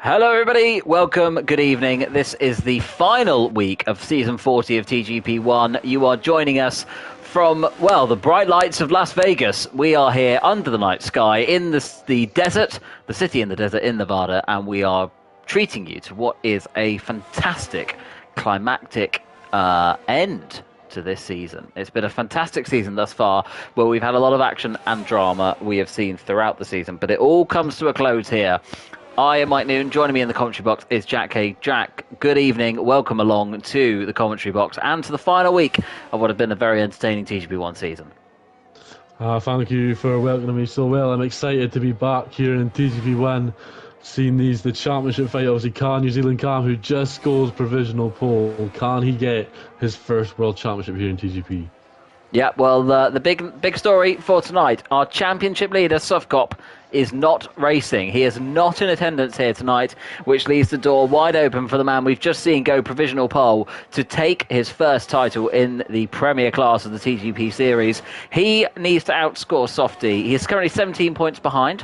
Hello everybody, welcome, good evening. This is the final week of Season 40 of TGP1. You are joining us from, well, the bright lights of Las Vegas. We are here under the night sky in the desert, the city in the desert in Nevada, and we are treating you to what is a fantastic climactic end to this season. It's been a fantastic season thus far, where we've had a lot of action and drama we have seen throughout the season, but it all comes to a close here. I am Mike Noon. Joining me in the commentary box is Jack K. Jack, good evening. Welcome along to the commentary box and to the final week of what has been a very entertaining TGP1 season. Thank you for welcoming me so well. I'm excited to be back here in TGP1, seeing the championship fight. Obviously, can New Zealand Cam, who just scored provisional pole, can he get his first world championship here in TGP? Yeah, well, the big story for tonight, our championship leader, Sufcop, is not racing. He is not in attendance here tonight, which leaves the door wide open for the man we've just seen go provisional pole to take his first title in the Premier class of the TGP series. He needs to outscore Softy. He is currently 17 points behind.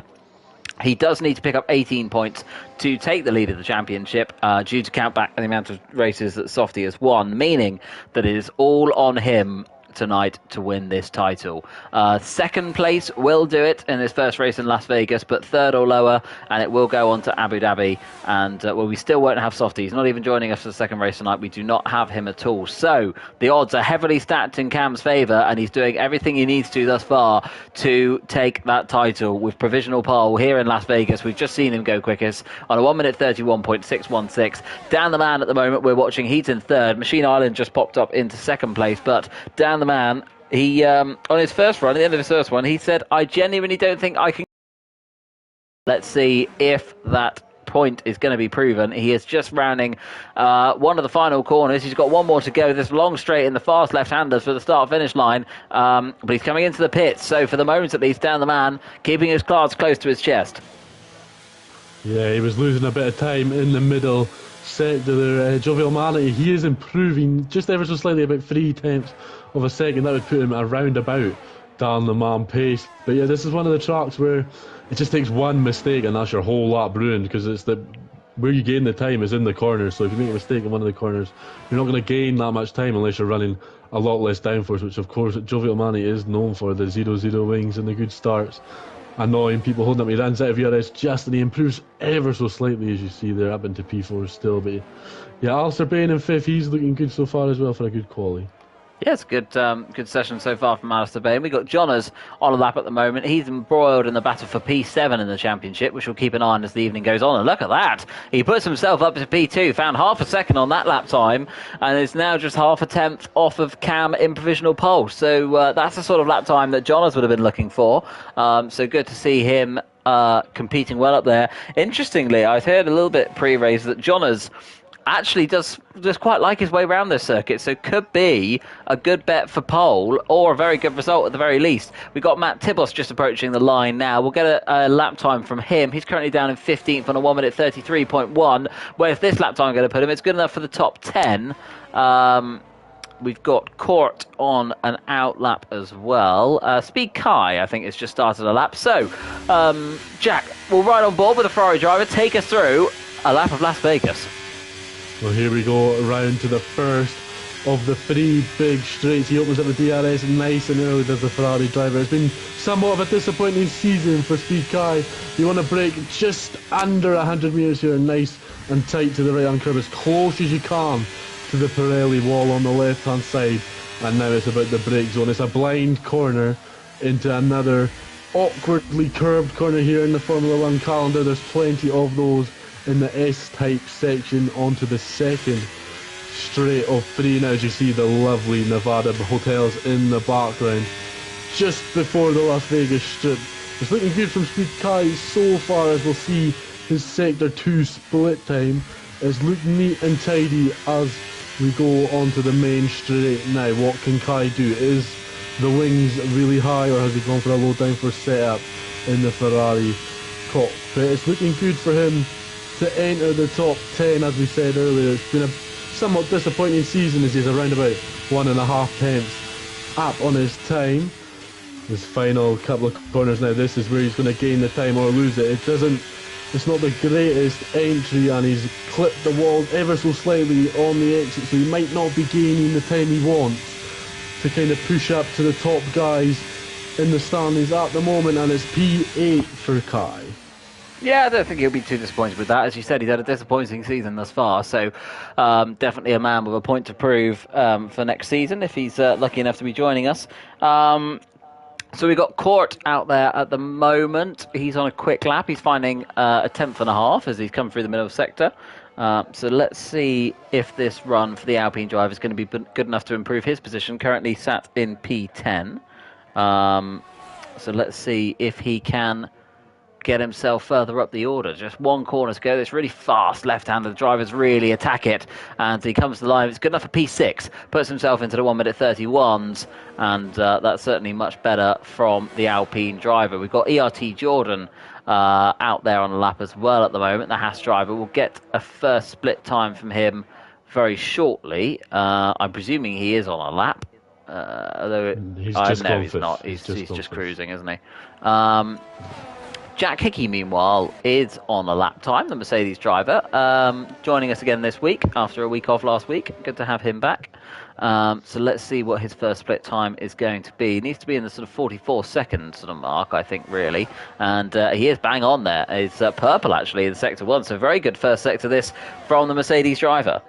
He does need to pick up 18 points to take the lead of the championship, due to count back the amount of races that Softy has won, meaning that it is all on him tonight to win this title. Second place will do it in his first race in Las Vegas, but third or lower, and it will go on to Abu Dhabi. And well, we still won't have Softy. He's not even joining us for the second race tonight. We do not have him at all. So the odds are heavily stacked in Cam's favour, and he's doing everything he needs to thus far to take that title with provisional pole here in Las Vegas. We've just seen him go quickest on a 1 minute 31.616. Dan the Man at the moment we're watching, he's in third. Machine Island just popped up into second place, but Dan the Man, he on his first run, at the end of his first one, he said, I genuinely don't think I can. Let's see if that point is going to be proven. He is just rounding one of the final corners. He's got one more to go. This long straight in the fast left-handers for the start-finish line, but he's coming into the pits. So for the moment at least, Dan the Man keeping his cards close to his chest. Yeah, he was losing a bit of time in the middle sector there. Jovial Manatee, he is improving just ever so slightly, about 3/10 of a second. That would put him around about down the man pace. But yeah, this is one of the tracks where it just takes one mistake and that's your whole lap ruined, because it's where you gain the time is in the corners. So if you make a mistake in one of the corners, you're not going to gain that much time unless you're running a lot less downforce, which of course Jovial Manatee is known for, the 0-0 wings and the good starts, annoying people holding up. He runs out of ERS just, and he improves ever so slightly, as you see there, up into P4 still. But yeah, Alistair Bain in fifth, he's looking good so far as well for a good quali. Yes, good session so far from Alistair Bain. We've got Johners on a lap at the moment. He's embroiled in the battle for P7 in the championship, which we'll keep an eye on as the evening goes on. And look at that. He puts himself up to P2, found half a second on that lap time, and is now just half a tenth off of Cam in provisional pole. So that's the sort of lap time that Johners would have been looking for. So good to see him competing well up there. Interestingly, I've heard a little bit pre-race that Johners actually does quite like his way around this circuit, so could be a good bet for pole or a very good result at the very least. We've got Matt Tibos just approaching the line now. We'll get a lap time from him. He's currently down in 15th on a 1 minute 33.1. Where's this lap time going to put him? It's good enough for the top 10. We've got Court on an out lap as well. Speed Kai, I think, has just started a lap. So, Jack, we'll ride on board with the Ferrari driver. Take us through a lap of Las Vegas. Well, here we go, around to the first of the three big straights. He opens up the DRS nice and early, does the Ferrari driver. It's been somewhat of a disappointing season for Speed Kai. You want to break just under 100 metres here, nice and tight to the right-hand curb, as close as you can to the Pirelli wall on the left-hand side. And now it's about the brake zone. It's a blind corner into another awkwardly curved corner here in the Formula 1 calendar. There's plenty of those in the S-type section onto the second straight of three. Now, as you see the lovely Nevada hotels in the background, just before the Las Vegas Strip. It's looking good from Speed Kai so far, as we'll see his Sector 2 split time. It's looked neat and tidy as we go onto the main straight. Now, what can Kai do? Is the wings really high, or has he gone for a low downforce setup in the Ferrari cockpit? It's looking good for him to enter the top 10, as we said earlier. It's been a somewhat disappointing season, as he's around about 1.5 tenths up on his time. His final couple of corners now, this is where he's going to gain the time or lose it. It doesn't It's not the greatest entry, and he's clipped the wall ever so slightly on the exit, so he might not be gaining the time he wants to kind of push up to the top guys in the standings at the moment, and it's P8 for Kai. Yeah, I don't think he'll be too disappointed with that. As you said, he's had a disappointing season thus far, so definitely a man with a point to prove for next season if he's lucky enough to be joining us. So we've got Court out there at the moment. He's on a quick lap. He's finding a 10th and a half as he's come through the middle sector. So let's see if this run for the Alpine driver is going to be good enough to improve his position. Currently sat in P10. So let's see if he can get himself further up the order. Just one corner to go. This really fast left-handed drivers really attack it, and he comes to the line. It's good enough for P6, puts himself into the 1 minute 31s, and that's certainly much better from the Alpine driver. We've got ERT Jordan out there on the lap as well at the moment. The Haas driver will get a first split time from him very shortly. I'm presuming he is on a lap. Although he's not. He's just cruising, isn't he? Jack Hickey, meanwhile, is on a lap time, the Mercedes driver, joining us again this week after a week off last week. Good to have him back. So let's see what his first split time is going to be. He needs to be in the sort of 44-second sort of mark, I think, really. And he is bang on there. It's purple, actually, in Sector 1. So very good first sector this from the Mercedes driver.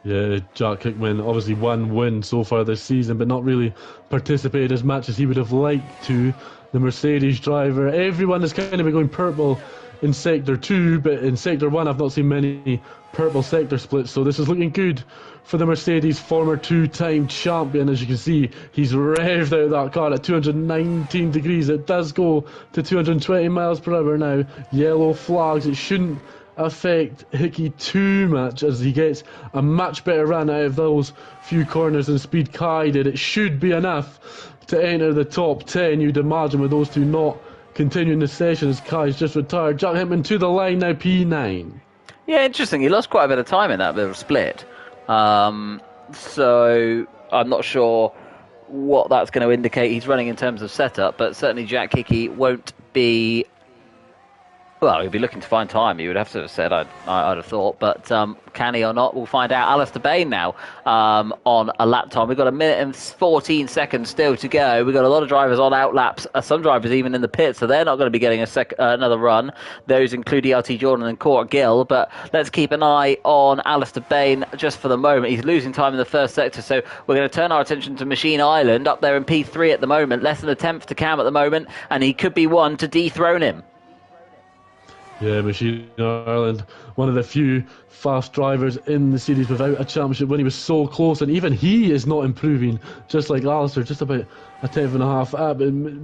Yeah, Jack Hickman obviously one win so far this season, but not really participated as much as he would have liked to. The Mercedes driver, everyone is kind of been going purple in Sector 2, but in Sector 1 I've not seen many purple sector splits, so this is looking good for the Mercedes former two-time champion. As you can see, he's revved out that car at 219 degrees. It does go to 220 miles per hour now. Yellow flags. It shouldn't affect Hickey too much as he gets a much better run out of those few corners than Speed Kai did. It should be enough to enter the top 10, you'd imagine, with those two not continuing the session as Kai's just retired. Jack Hickman to the line now, P9. Yeah, interesting. He lost quite a bit of time in that bit of split. So I'm not sure what that's going to indicate he's running in terms of setup, but certainly Jack Hickey won't be... Well, he'd be looking to find time, he would have to have said, I'd have thought. But can he or not, we'll find out. Alistair Bain now on a lap time. We've got 1 minute and 14 seconds still to go. We've got a lot of drivers on out laps. Some drivers even in the pit, so they're not going to be getting another run. Those include ERT Jordan and Court Gill. But let's keep an eye on Alistair Bain just for the moment. He's losing time in the first sector, so we're going to turn our attention to Machine Island, up there in P3 at the moment. Less than a tenth to Cam at the moment, and he could be one to dethrone him. Yeah, Machine Ireland, one of the few fast drivers in the series without a championship when he was so close, and even he is not improving, just like Alistair, just about a tenth and a half up.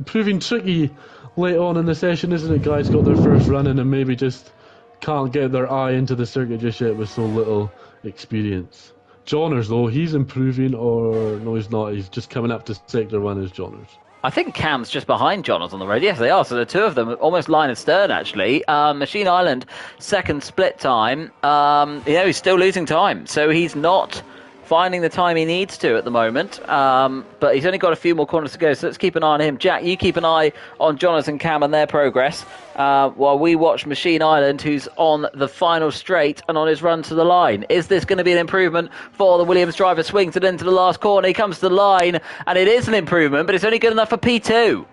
Proving tricky late on in the session, isn't it? Guys got their first run in and maybe just can't get their eye into the circuit just yet with so little experience. Johners, though, he's improving, or no, he's not. He's just coming up to Sector 1 as Johners. I think Cam's just behind Johners on the road. Yes, they are. So the two of them almost line astern, actually. Machine Island, second split time. He's still losing time. So he's not finding the time he needs to at the moment. But he's only got a few more corners to go. So let's keep an eye on him. Jack, you keep an eye on Johners and Cam and their progress while we watch Machine Island, who's on the final straight and on his run to the line. Is this going to be an improvement for the Williams driver? Swings it into the last corner. He comes to the line, and it is an improvement, but it's only good enough for P2.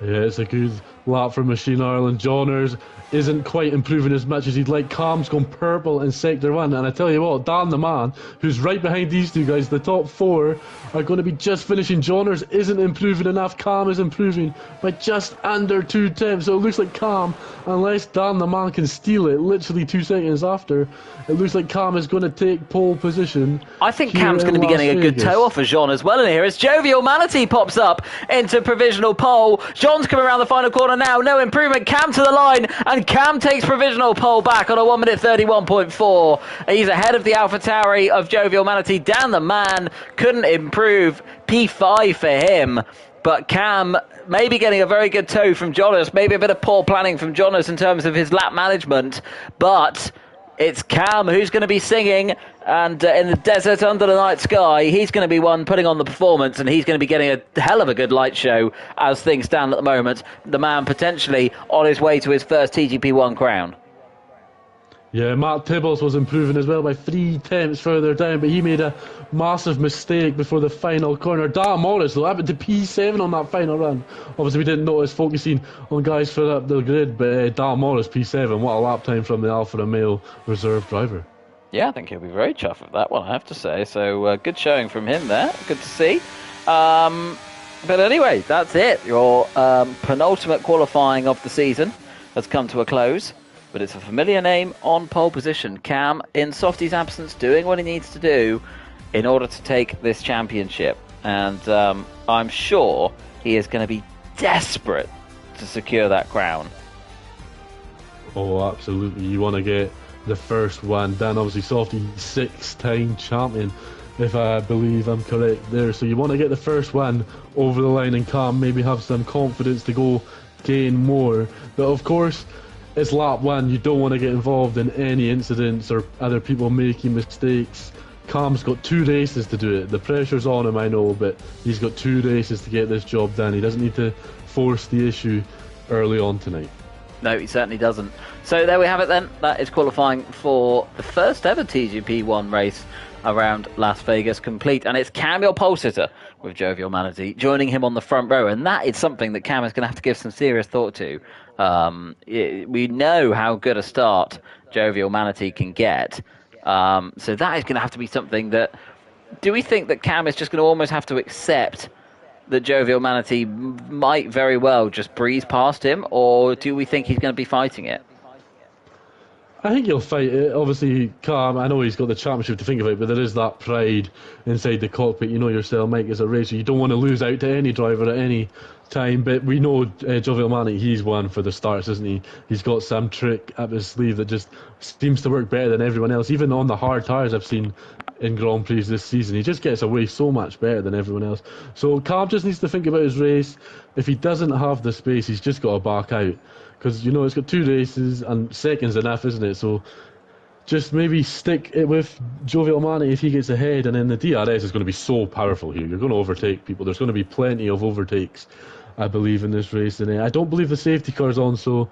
Yeah, it's a good lap for Machine Ireland. Johners isn't quite improving as much as he'd like. Cam's gone purple in Sector 1, and I tell you what, Dan the man, who's right behind these two guys, the top four are going to be just finishing. Johners isn't improving enough. Cam is improving by just under 2 tenths, so it looks like Cam, unless Dan the man can steal it literally 2 seconds after, it looks like Cam is going to take pole position. I think Cam's going to be getting a good toe off of Jean as well in here as Jovial Manatee pops up into provisional pole. Jean's coming around the final corner now, no improvement. Cam to the line, and Cam takes provisional pole back on a 1 minute 31.4. He's ahead of the AlphaTauri of Jovial Manatee. Dan the man couldn't improve. P5 for him. But Cam maybe getting a very good toe from Jonas, maybe a bit of poor planning from Jonas in terms of his lap management, but It's Cam who's going to be singing, and in the desert under the night sky, he's going to be one putting on the performance, and he's going to be getting a hell of a good light show as things stand at the moment. The man potentially on his way to his first TGP1 crown. Yeah, Matt Tibbles was improving as well by 3 tenths further down, but he made a massive mistake before the final corner. Dan Morris, though, happened to P7 on that final run. Obviously, we didn't notice focusing on guys further up the grid, but Dan Morris, P7, what a lap time from the Alfa Romeo reserve driver. Yeah, I think he'll be very chuffed with that one, I have to say. So, good showing from him there. Good to see. But anyway, that's it. Your penultimate qualifying of the season has come to a close. But it's a familiar name on pole position. Cam, in Softy's absence, doing what he needs to do in order to take this championship. And I'm sure he is going to be desperate to secure that crown. Oh, absolutely. You want to get the first one done. Obviously, Softy, 6-time champion, if I believe I'm correct there. So you want to get the first one over the line and Cam maybe have some confidence to go gain more. But of course, it's lap 1, you don't want to get involved in any incidents or other people making mistakes. Cam's got 2 races to do it. The pressure's on him, I know, but he's got 2 races to get this job done. He doesn't need to force the issue early on tonight. No, he certainly doesn't. So there we have it then. That is qualifying for the first ever TGP1 race around Las Vegas complete. And it's Cam, your pole sitter, with Jovial Manatee, joining him on the front row. And that is something that Cam is going to have to give some serious thought to. We know how good a start Jovial Manatee can get. So that is going to have to be something that... Do we think that Cam is just going to almost have to accept that Jovial Manatee might very well just breeze past him? Or do we think he's going to be fighting it? I think he'll fight it. Obviously, Cam, I know he's got the championship to think about, but there is that pride inside the cockpit. You know yourself, Mike, as a racer. You don't want to lose out to any driver at any time, but we know Jovial Manatee, he's one for the starts, isn't he? He's got some trick up his sleeve that just seems to work better than everyone else. Even on the hard tyres I've seen in Grand Prix this season, he just gets away so much better than everyone else. So Cam just needs to think about his race. If he doesn't have the space, he's just got to back out. Because, you know, it's got 2 races and second's enough, isn't it? So just maybe stick it with Jovial Manatee if he gets ahead, and then the DRS is going to be so powerful here. You're going to overtake people. There's going to be plenty of overtakes, I believe, in this race. And I don't believe the safety car's on, so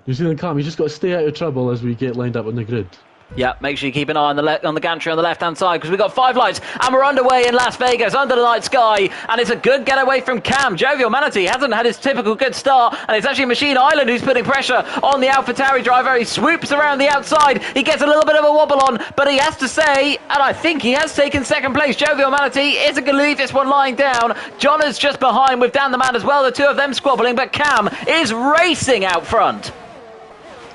New Zealand Cam, you just got to stay out of trouble as we get lined up on the grid. Yeah, make sure you keep an eye on the gantry on the left-hand side, because we've got 5 lights and we're underway in Las Vegas under the night sky, and it's a good getaway from Cam. Jovial Manatee hasn't had his typical good start, and it's actually Machine Island who's putting pressure on the AlphaTauri driver. He swoops around the outside, he gets a little bit of a wobble on, but he has to say, and I think he has taken second place. Jovial Manatee isn't going to leave this one lying down. John is just behind with Dan the Man as well, the two of them squabbling, but Cam is racing out front.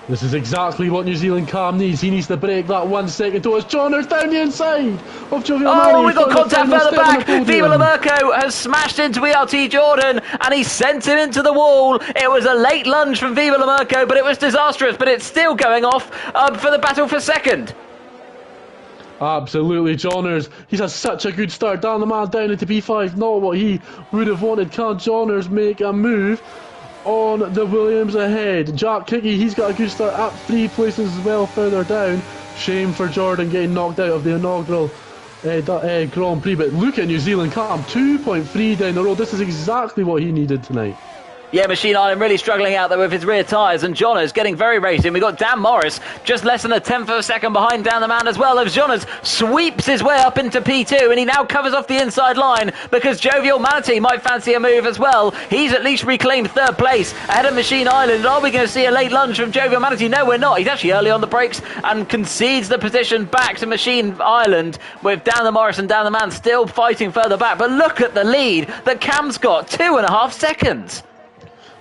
This is exactly what New Zealand Cam needs. He needs to break that 1 second towards Johners down the inside of Jovial Manatee. Oh, we've got contact further back. Viva Lamerco has smashed into ERT Jordan and he sent him into the wall. It was a late lunge from Viva Lamerco, but it was disastrous. But it's still going off for the battle for second. Absolutely, Johners. He's had such a good start. Dan the Man down into P5. Not what he would have wanted. Can Johners make a move on the Williams ahead? Jack Hickey, he's got a good start at 3 places as well further down. Shame for Jordan getting knocked out of the inaugural Grand Prix, but look at New Zealand Cam, 2.3 down the road. This is exactly what he needed tonight. Yeah, Machine Island really struggling out there with his rear tyres, and Jonas getting very racing. We've got Dan Morris just less than a tenth of a second behind Dan the Man as well, as Jonas sweeps his way up into P2, and he now covers off the inside line because Jovial Manatee might fancy a move as well. He's at least reclaimed 3rd place ahead of Machine Island. Are we going to see a late lunge from Jovial Manatee? No, we're not. He's actually early on the brakes and concedes the position back to Machine Island, with Dan the Morris and Dan the Man still fighting further back. But look at the lead that Cam's got, 2.5 seconds.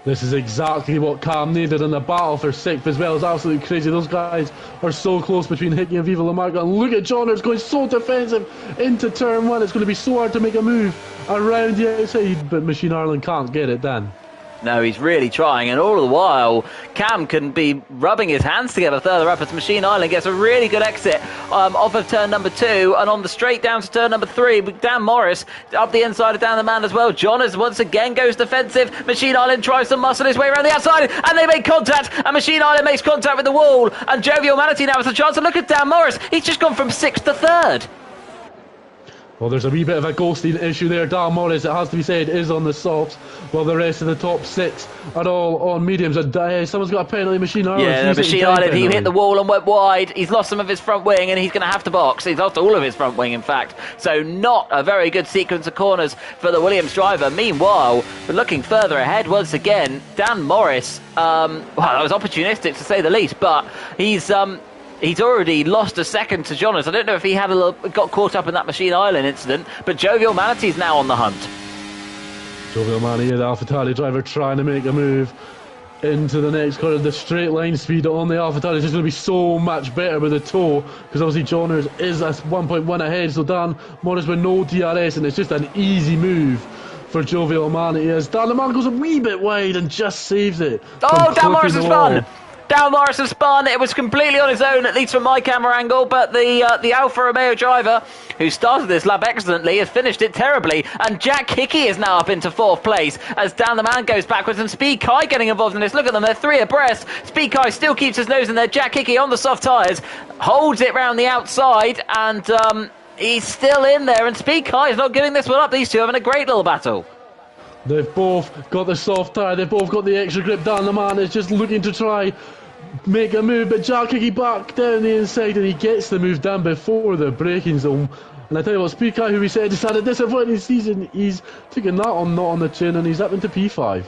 This is exactly what Cam needed, and the battle for 6th as well is absolutely crazy. Those guys are so close between Hickey and Viva Lamerco, and look at Johners going so defensive into turn 1. It's going to be so hard to make a move around the outside, but Machine Ireland can't get it done. No, he's really trying, and all the while, Cam can be rubbing his hands together further up as Machine Island gets a really good exit off of turn number 2, and on the straight down to turn number 3, Dan Morris up the inside of Dan the Man as well. Jonas once again goes defensive. Machine Island tries to muscle his way around the outside, and they make contact, and Machine Island makes contact with the wall, and Jovial Manatee now has a chance to look at Dan Morris. He's just gone from 6th to 3rd. Well, there's a wee bit of a ghosting issue there. Dan Morris, it has to be said, is on the softs, while the rest of the top 6 are all on mediums. And someone's got a penalty. Machine Island. Yeah, Machine Island, he hit the wall and went wide. He's lost some of his front wing, and he's going to have to box. He's lost all of his front wing, in fact. So not a very good sequence of corners for the Williams driver. Meanwhile, we're looking further ahead once again. Dan Morris, well, that was opportunistic to say the least, but he's already lost a second to Jonas. I don't know if he got caught up in that Machine Island incident, but Jovial Manatee's now on the hunt. Jovial Manatee, the AlphaTauri driver, trying to make a move into the next corner. The straight line speed on the AlphaTauri is just going to be so much better with the toe, because obviously Jonas is at 1.1 ahead, so Dan Morris with no DRS, and it's just an easy move for Jovial Manatee as Dan the Man goes a wee bit wide and just saves it. Oh, Dan Morris has spun! Dan Morris has spun. It was completely on his own, at least from my camera angle, but the Alfa Romeo driver, who started this lap excellently, has finished it terribly, and Jack Hickey is now up into 4th place as Dan the Man goes backwards, and Speed Kai getting involved in this. Look at them, they're 3 abreast. Speed Kai still keeps his nose in there. Jack Hickey on the soft tyres, holds it round the outside, and he's still in there, and Speed Kai is not giving this one up. These two having a great little battle. They've both got the soft tyre, they've both got the extra grip. Dan the Man is just looking to try make a move, but Jack Hickey back down the inside, and he gets the move done before the braking zone. And I tell you what, Speed Kai, who we said has had a disappointing season, he's taken that on, not on the chin, and he's up into P5.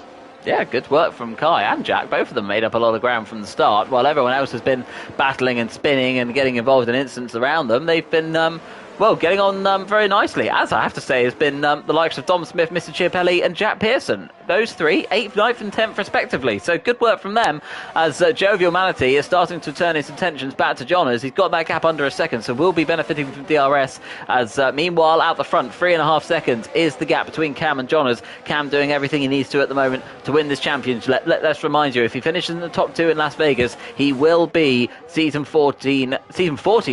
Yeah, good work from Kai and Jack. Both of them made up a lot of ground from the start, while everyone else has been battling and spinning and getting involved in incidents around them. They've been getting on very nicely, as I have to say, has been the likes of Dom Smith, Mr. Chiapelli and Jack Pearson. Those 3, 8th, 9th and 10th respectively. So good work from them as Jovial Manatee is starting to turn his attentions back to Jonas. He's got that gap under a second, so we'll be benefiting from DRS as meanwhile out the front, 3.5 seconds is the gap between Cam and Jonas. Cam doing everything he needs to at the moment to win this championship. Let's remind you, if he finishes in the top 2 in Las Vegas, he will be season 40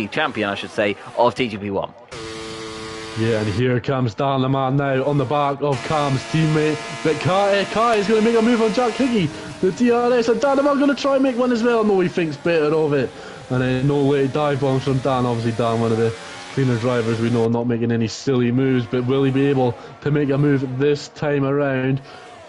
champion, I should say, of TGP1. Yeah, and here comes Dan the Man now on the back of Cam's teammate. But Kai is going to make a move on Jack Hickey, the DRS, and Dan the Man going to try and make one as well. No, he thinks better of it. And then no late dive bombs from Dan. Obviously, Dan, one of the cleaner drivers we know, not making any silly moves. But will he be able to make a move this time around?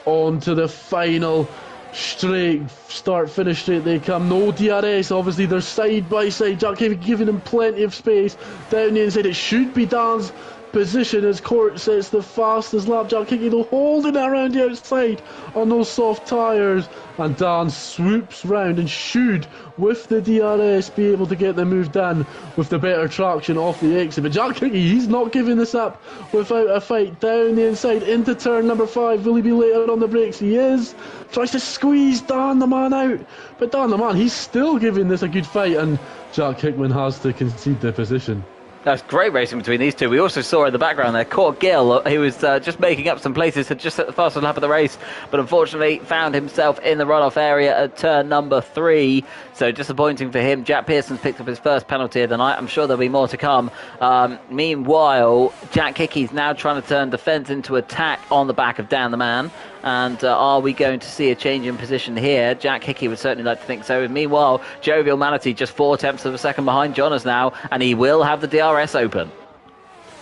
On to the final straight, start-finish straight they come. No DRS, obviously they're side by side. Jack Hickey giving him plenty of space down the inside. It should be Dan's position as Court sets the fastest lap. Jack Hickey though holding it around the outside on those soft tyres, and Dan swoops round and should, with the DRS, be able to get the move done with the better traction off the exit. But Jack Hickey, he's not giving this up without a fight. Down the inside into turn number 5. Will he be late out on the brakes? He is. Tries to squeeze Dan the Man out, but Dan the Man, he's still giving this a good fight, and Jack Hickman has to concede the position. That's great racing between these two. We also saw in the background there Court Gill, who was just making up some places, had just set the fastest lap of the race, but unfortunately found himself in the runoff area at turn number 3. So disappointing for him. Jack Pearson's picked up his first penalty of the night. I'm sure there'll be more to come. Meanwhile, Jack Hickey's now trying to turn defence into attack on the back of Dan the Man. And are we going to see a change in position here? Jack Hickey would certainly like to think so. Meanwhile, Jovial Manatee just 4/10 of a second behind Jonas now, and he will have the DRS open.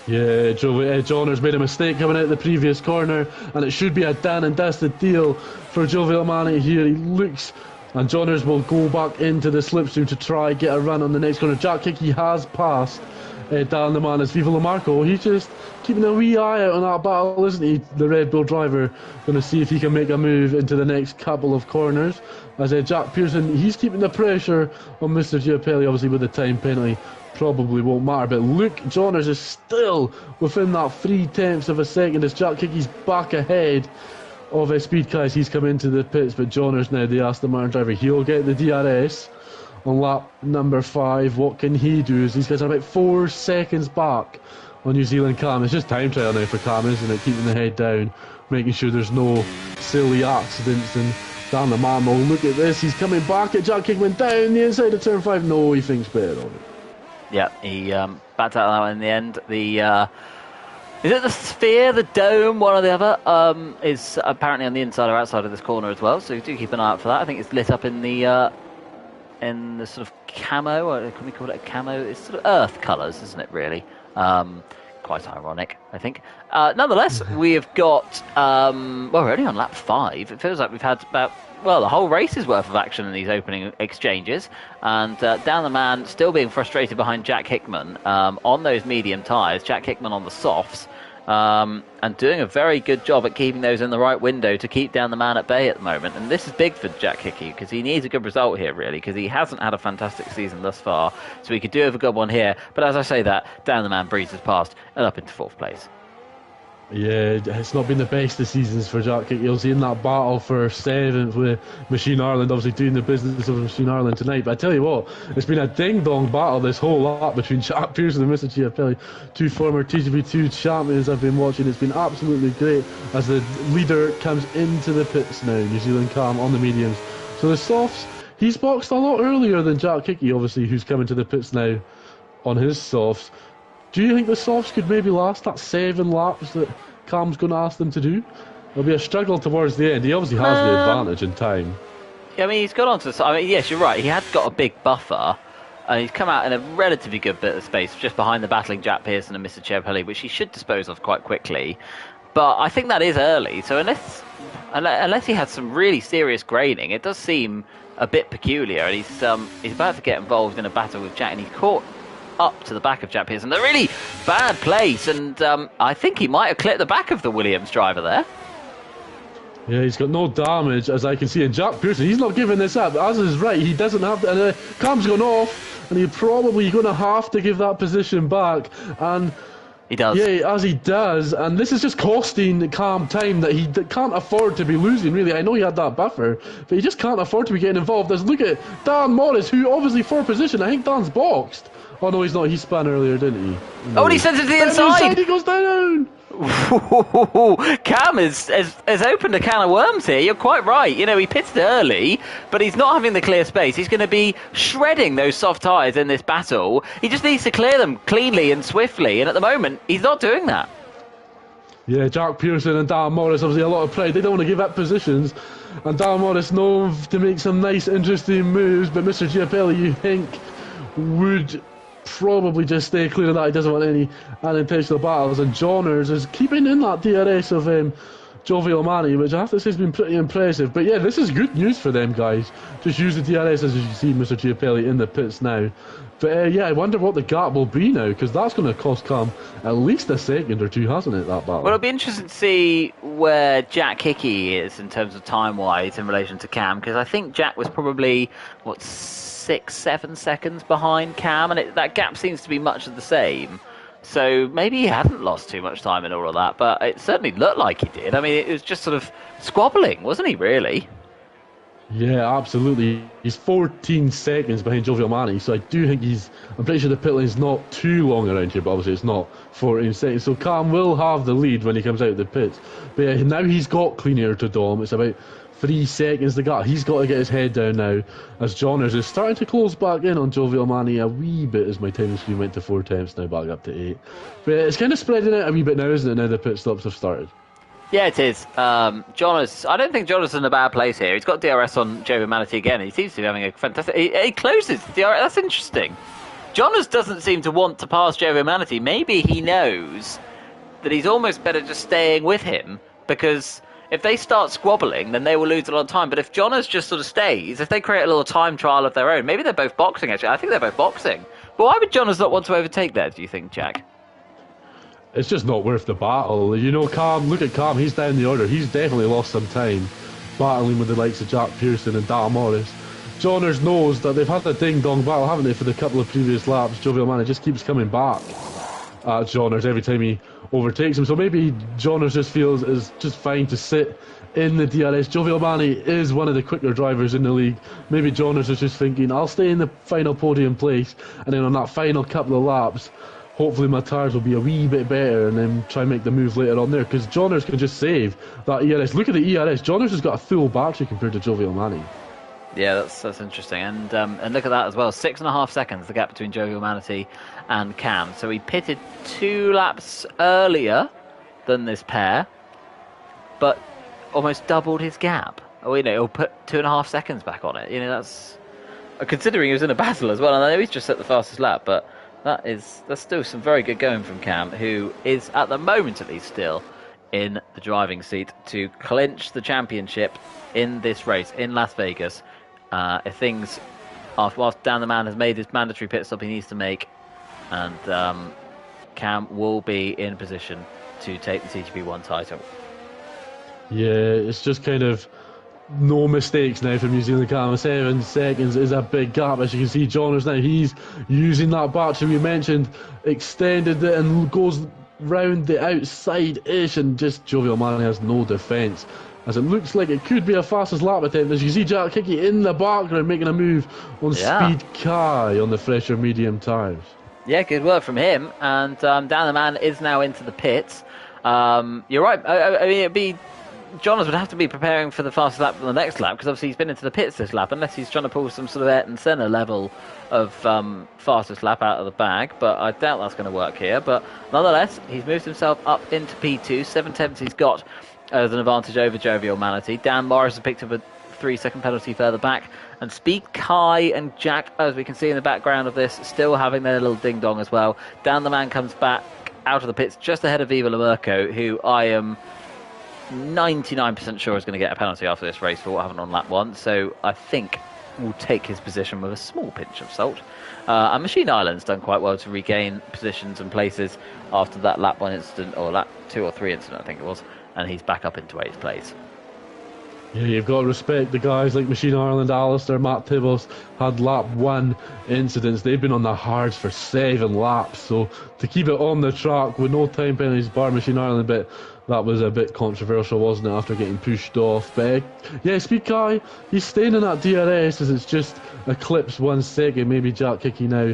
Yeah, Jonas made a mistake coming out of the previous corner, and it should be a done and dusted deal for Jovial Manatee here. He looks, and Jonas will go back into the slipstream to try get a run on the next corner. Jack Hickey has passed Dan the Man as Viva Lamarco. He's just keeping a wee eye out on that battle, isn't he? The Red Bull driver going to see if he can make a move into the next couple of corners. As Jack Pearson, he's keeping the pressure on Mr. Giapelli, obviously with the time penalty. Probably won't matter, but look, Jonas is still within that 3/10 of a second as Jack Hickey's back ahead of Speed Kai. He's come into the pits, but Jonas now, the Aston Martin driver, he'll get the DRS on lap number 5. What can he do? As these guys are about 4 seconds back on New Zealand Cam. It's just time trial now for Cam, isn't it? Keeping the head down making sure there's no silly accidents. And Dan the man, look at this, he's coming back at Jack Hickman down the inside of turn 5. No, he thinks better of it. Yeah, he backed out that one in the end. Is it the sphere, the dome, one or the other, is apparently on the inside or outside of this corner as well, so do keep an eye out for that. I think it's lit up in the sort of camo, or can we call it a camo? It's sort of earth colours, isn't it, really? Quite ironic, I think. Nonetheless, we have got, we're already on lap 5. It feels like we've had about, the whole race's worth of action in these opening exchanges. And down the man, still being frustrated behind Jack Hickman on those medium tyres. Jack Hickman on the softs. And doing a very good job at keeping those in the right window to keep down the man at bay at the moment. And this is big for Jack Hickey because he needs a good result here, really, because he hasn't had a fantastic season thus far. So he could do with a good one here. But as I say that, down the man breezes past and up into 4th place. Yeah, it's not been the best of seasons for Jack Hickey. You'll see in that battle for 7th with Machine Ireland, obviously doing the business of Machine Ireland tonight. But I tell you what, it's been a ding-dong battle this whole lap between Jack Pearson and Mr. Chiapelli. 2 former TGP2 champions I've been watching. It's been absolutely great as the leader comes into the pits now. New Zealand Cam on the mediums. So the softs, he's boxed a lot earlier than Jack Hickey, obviously, who's coming to the pits now on his softs. Do you think the softs could maybe last that 7 laps that Cam's going to ask them to do? It'll be a struggle towards the end. He obviously has the advantage in time. Yeah, I mean, he's got on to... I mean, yes, you're right. He had got a big buffer. And he's come out in a relatively good bit of space just behind the battling Jack Pearson and Mr. Chiapelli, which he should dispose of quite quickly. But I think that is early. So unless he had some really serious graining, it does seem a bit peculiar. And he's about to get involved in a battle with Jack, and he's caught up to the back of Jack Pearson. A really bad place, and I think he might have clipped the back of the Williams driver there. Yeah, he's got no damage, as I can see. And Jack Pearson, he's not giving this up. As is right, he doesn't have to. And Cam's gone off, and he's probably going to have to give that position back. And he does. Yeah, as he does. And this is just costing Cam time that he can't afford to be losing, really. I know he had that buffer, but he just can't afford to be getting involved. As look at Dan Morris, who obviously for position. I think Dan's boxed. Oh no, he's not. He spun earlier, didn't he? No. Oh, and he sends it to the inside. He goes down. Cam has opened a can of worms here. You're quite right. You know, he pitted early, but he's not having the clear space. He's going to be shredding those soft tyres in this battle. He just needs to clear them cleanly and swiftly, and at the moment, he's not doing that. Yeah, Jack Pearson and Dan Morris, obviously a lot of pride. They don't want to give up positions. And Dan Morris knows to make some nice, interesting moves, but Mr. Chiapelli, you think, would probably just stay clear of that. He doesn't want any unintentional battles. And Johners is keeping in that DRS of Jovial Mani, which I have to say has been pretty impressive. But yeah, this is good news for them guys. Just use the DRS as you see Mr. Chiapelli in the pits now. But yeah, I wonder what the gap will be now, because that's going to cost Cam at least a second or two, hasn't it, that battle? Well, it'll be interesting to see where Jack Hickey is in terms of time-wise in relation to Cam, because I think Jack was probably, 6-7 seconds behind Cam, and that gap seems to be much of the same. So maybe he hadn't lost too much time in all of that, but it certainly looked like he did. I mean, it was just sort of squabbling, wasn't he, really? Yeah, absolutely. He's 14 seconds behind Jovial Mani, so I do think I'm pretty sure the pit lane's not too long around here, but obviously it's not 14 seconds. So Cam will have the lead when he comes out of the pits. But yeah, now he's got clean air to Dom. It's about 3 seconds to go. He's got to get his head down now, as Johners is starting to close back in on Jovial Mani a wee bit, as my timing screen went to 4 attempts, now back up to 8. But it's kind of spreading out a wee bit now, isn't it, now the pit stops have started? Yeah, it is. Jonas, I don't think Jonas is in a bad place here. He's got DRS on Jovial Manatee again. He seems to be having a fantastic... He closes DRS. That's interesting. Jonas doesn't seem to want to pass Jovial Manatee. Maybe he knows that he's almost better just staying with him, because if they start squabbling, then they will lose a lot of time. But if Jonas just sort of stays, if they create a little time trial of their own, maybe they're both boxing, actually. I think they're both boxing. But why would Jonas not want to overtake there, do you think, Jack? It's just not worth the battle. You know, Cam, look at Cam, he's down the order. He's definitely lost some time battling with the likes of Jack Pearson and Dan Morris. Johners knows that they've had a ding-dong battle, haven't they, for the couple of previous laps. Jovial Mani just keeps coming back at Johners every time he overtakes him. So maybe Johners just feels it's just fine to sit in the DRS. Jovial Mani is one of the quicker drivers in the league. Maybe Johners is just thinking, I'll stay in the final podium place, and then on that final couple of laps, hopefully my tyres will be a wee bit better and then try and make the move later on there, because Johners can just save that ERS. Look at the ERS. Johners has got a full battery compared to Jovial Manny. Yeah, that's interesting, and look at that as well. 6.5 seconds the gap between Jovial Manatee and Cam. So he pitted 2 laps earlier than this pair, but almost doubled his gap. Oh, he'll put 2.5 seconds back on it. That's considering he was in a battle as well. And I know he's just set the fastest lap, but that's still some very good going from Cam, who is at the moment at least still in the driving seat to clinch the championship in this race in Las Vegas. If things, whilst Dan the Man has made his mandatory pit stop he needs to make, and Cam will be in position to take the TGP1 title. Yeah, it's just kind of no mistakes now from New Zealand Cam. 7 seconds is a big gap. As you can see, Johners now, he's using that battery we mentioned, extended it and goes round the outside-ish, and just Jovial Manny has no defence, as it looks like it could be a fastest lap attempt. As you see Jack Hickey in the background making a move on Speed Kai on the fresher medium tyres. Yeah, good work from him. And Dan the Man is now into the pits. You're right. I mean, it'd be Jonas would have to be preparing for the fastest lap on the next lap, because obviously he's been into the pits this lap, unless he's trying to pull some sort of Ayrton Senna level of fastest lap out of the bag, but I doubt that's going to work here. But nonetheless, he's moved himself up into P2. 7/10 he's got as an advantage over Jovial Manatee. Dan Morris has picked up a 3-second penalty further back, and Speed Kai and Jack, as we can see in the background of this, still having their little ding-dong as well. Dan the Man comes back out of the pits just ahead of Viva Lamerco, who I am 99% sure is going to get a penalty after this race for what happened on lap 1, so I think we'll take his position with a small pinch of salt. And Machine Island's done quite well to regain positions and places after that lap 1 incident, or lap 2 or 3 incident I think it was, and he's back up into 8th place. Yeah, you've got to respect the guys like Machine Ireland, Alistair, Matt Tibbles had lap 1 incidents. They've been on the hards for 7 laps, so to keep it on the track with no time penalties bar Machine Ireland, but that was a bit controversial, wasn't it, after getting pushed off. But yeah, Speed Kai, he's staying in that DRS as it's just eclipsed 1 second. Maybe Jack Hickey now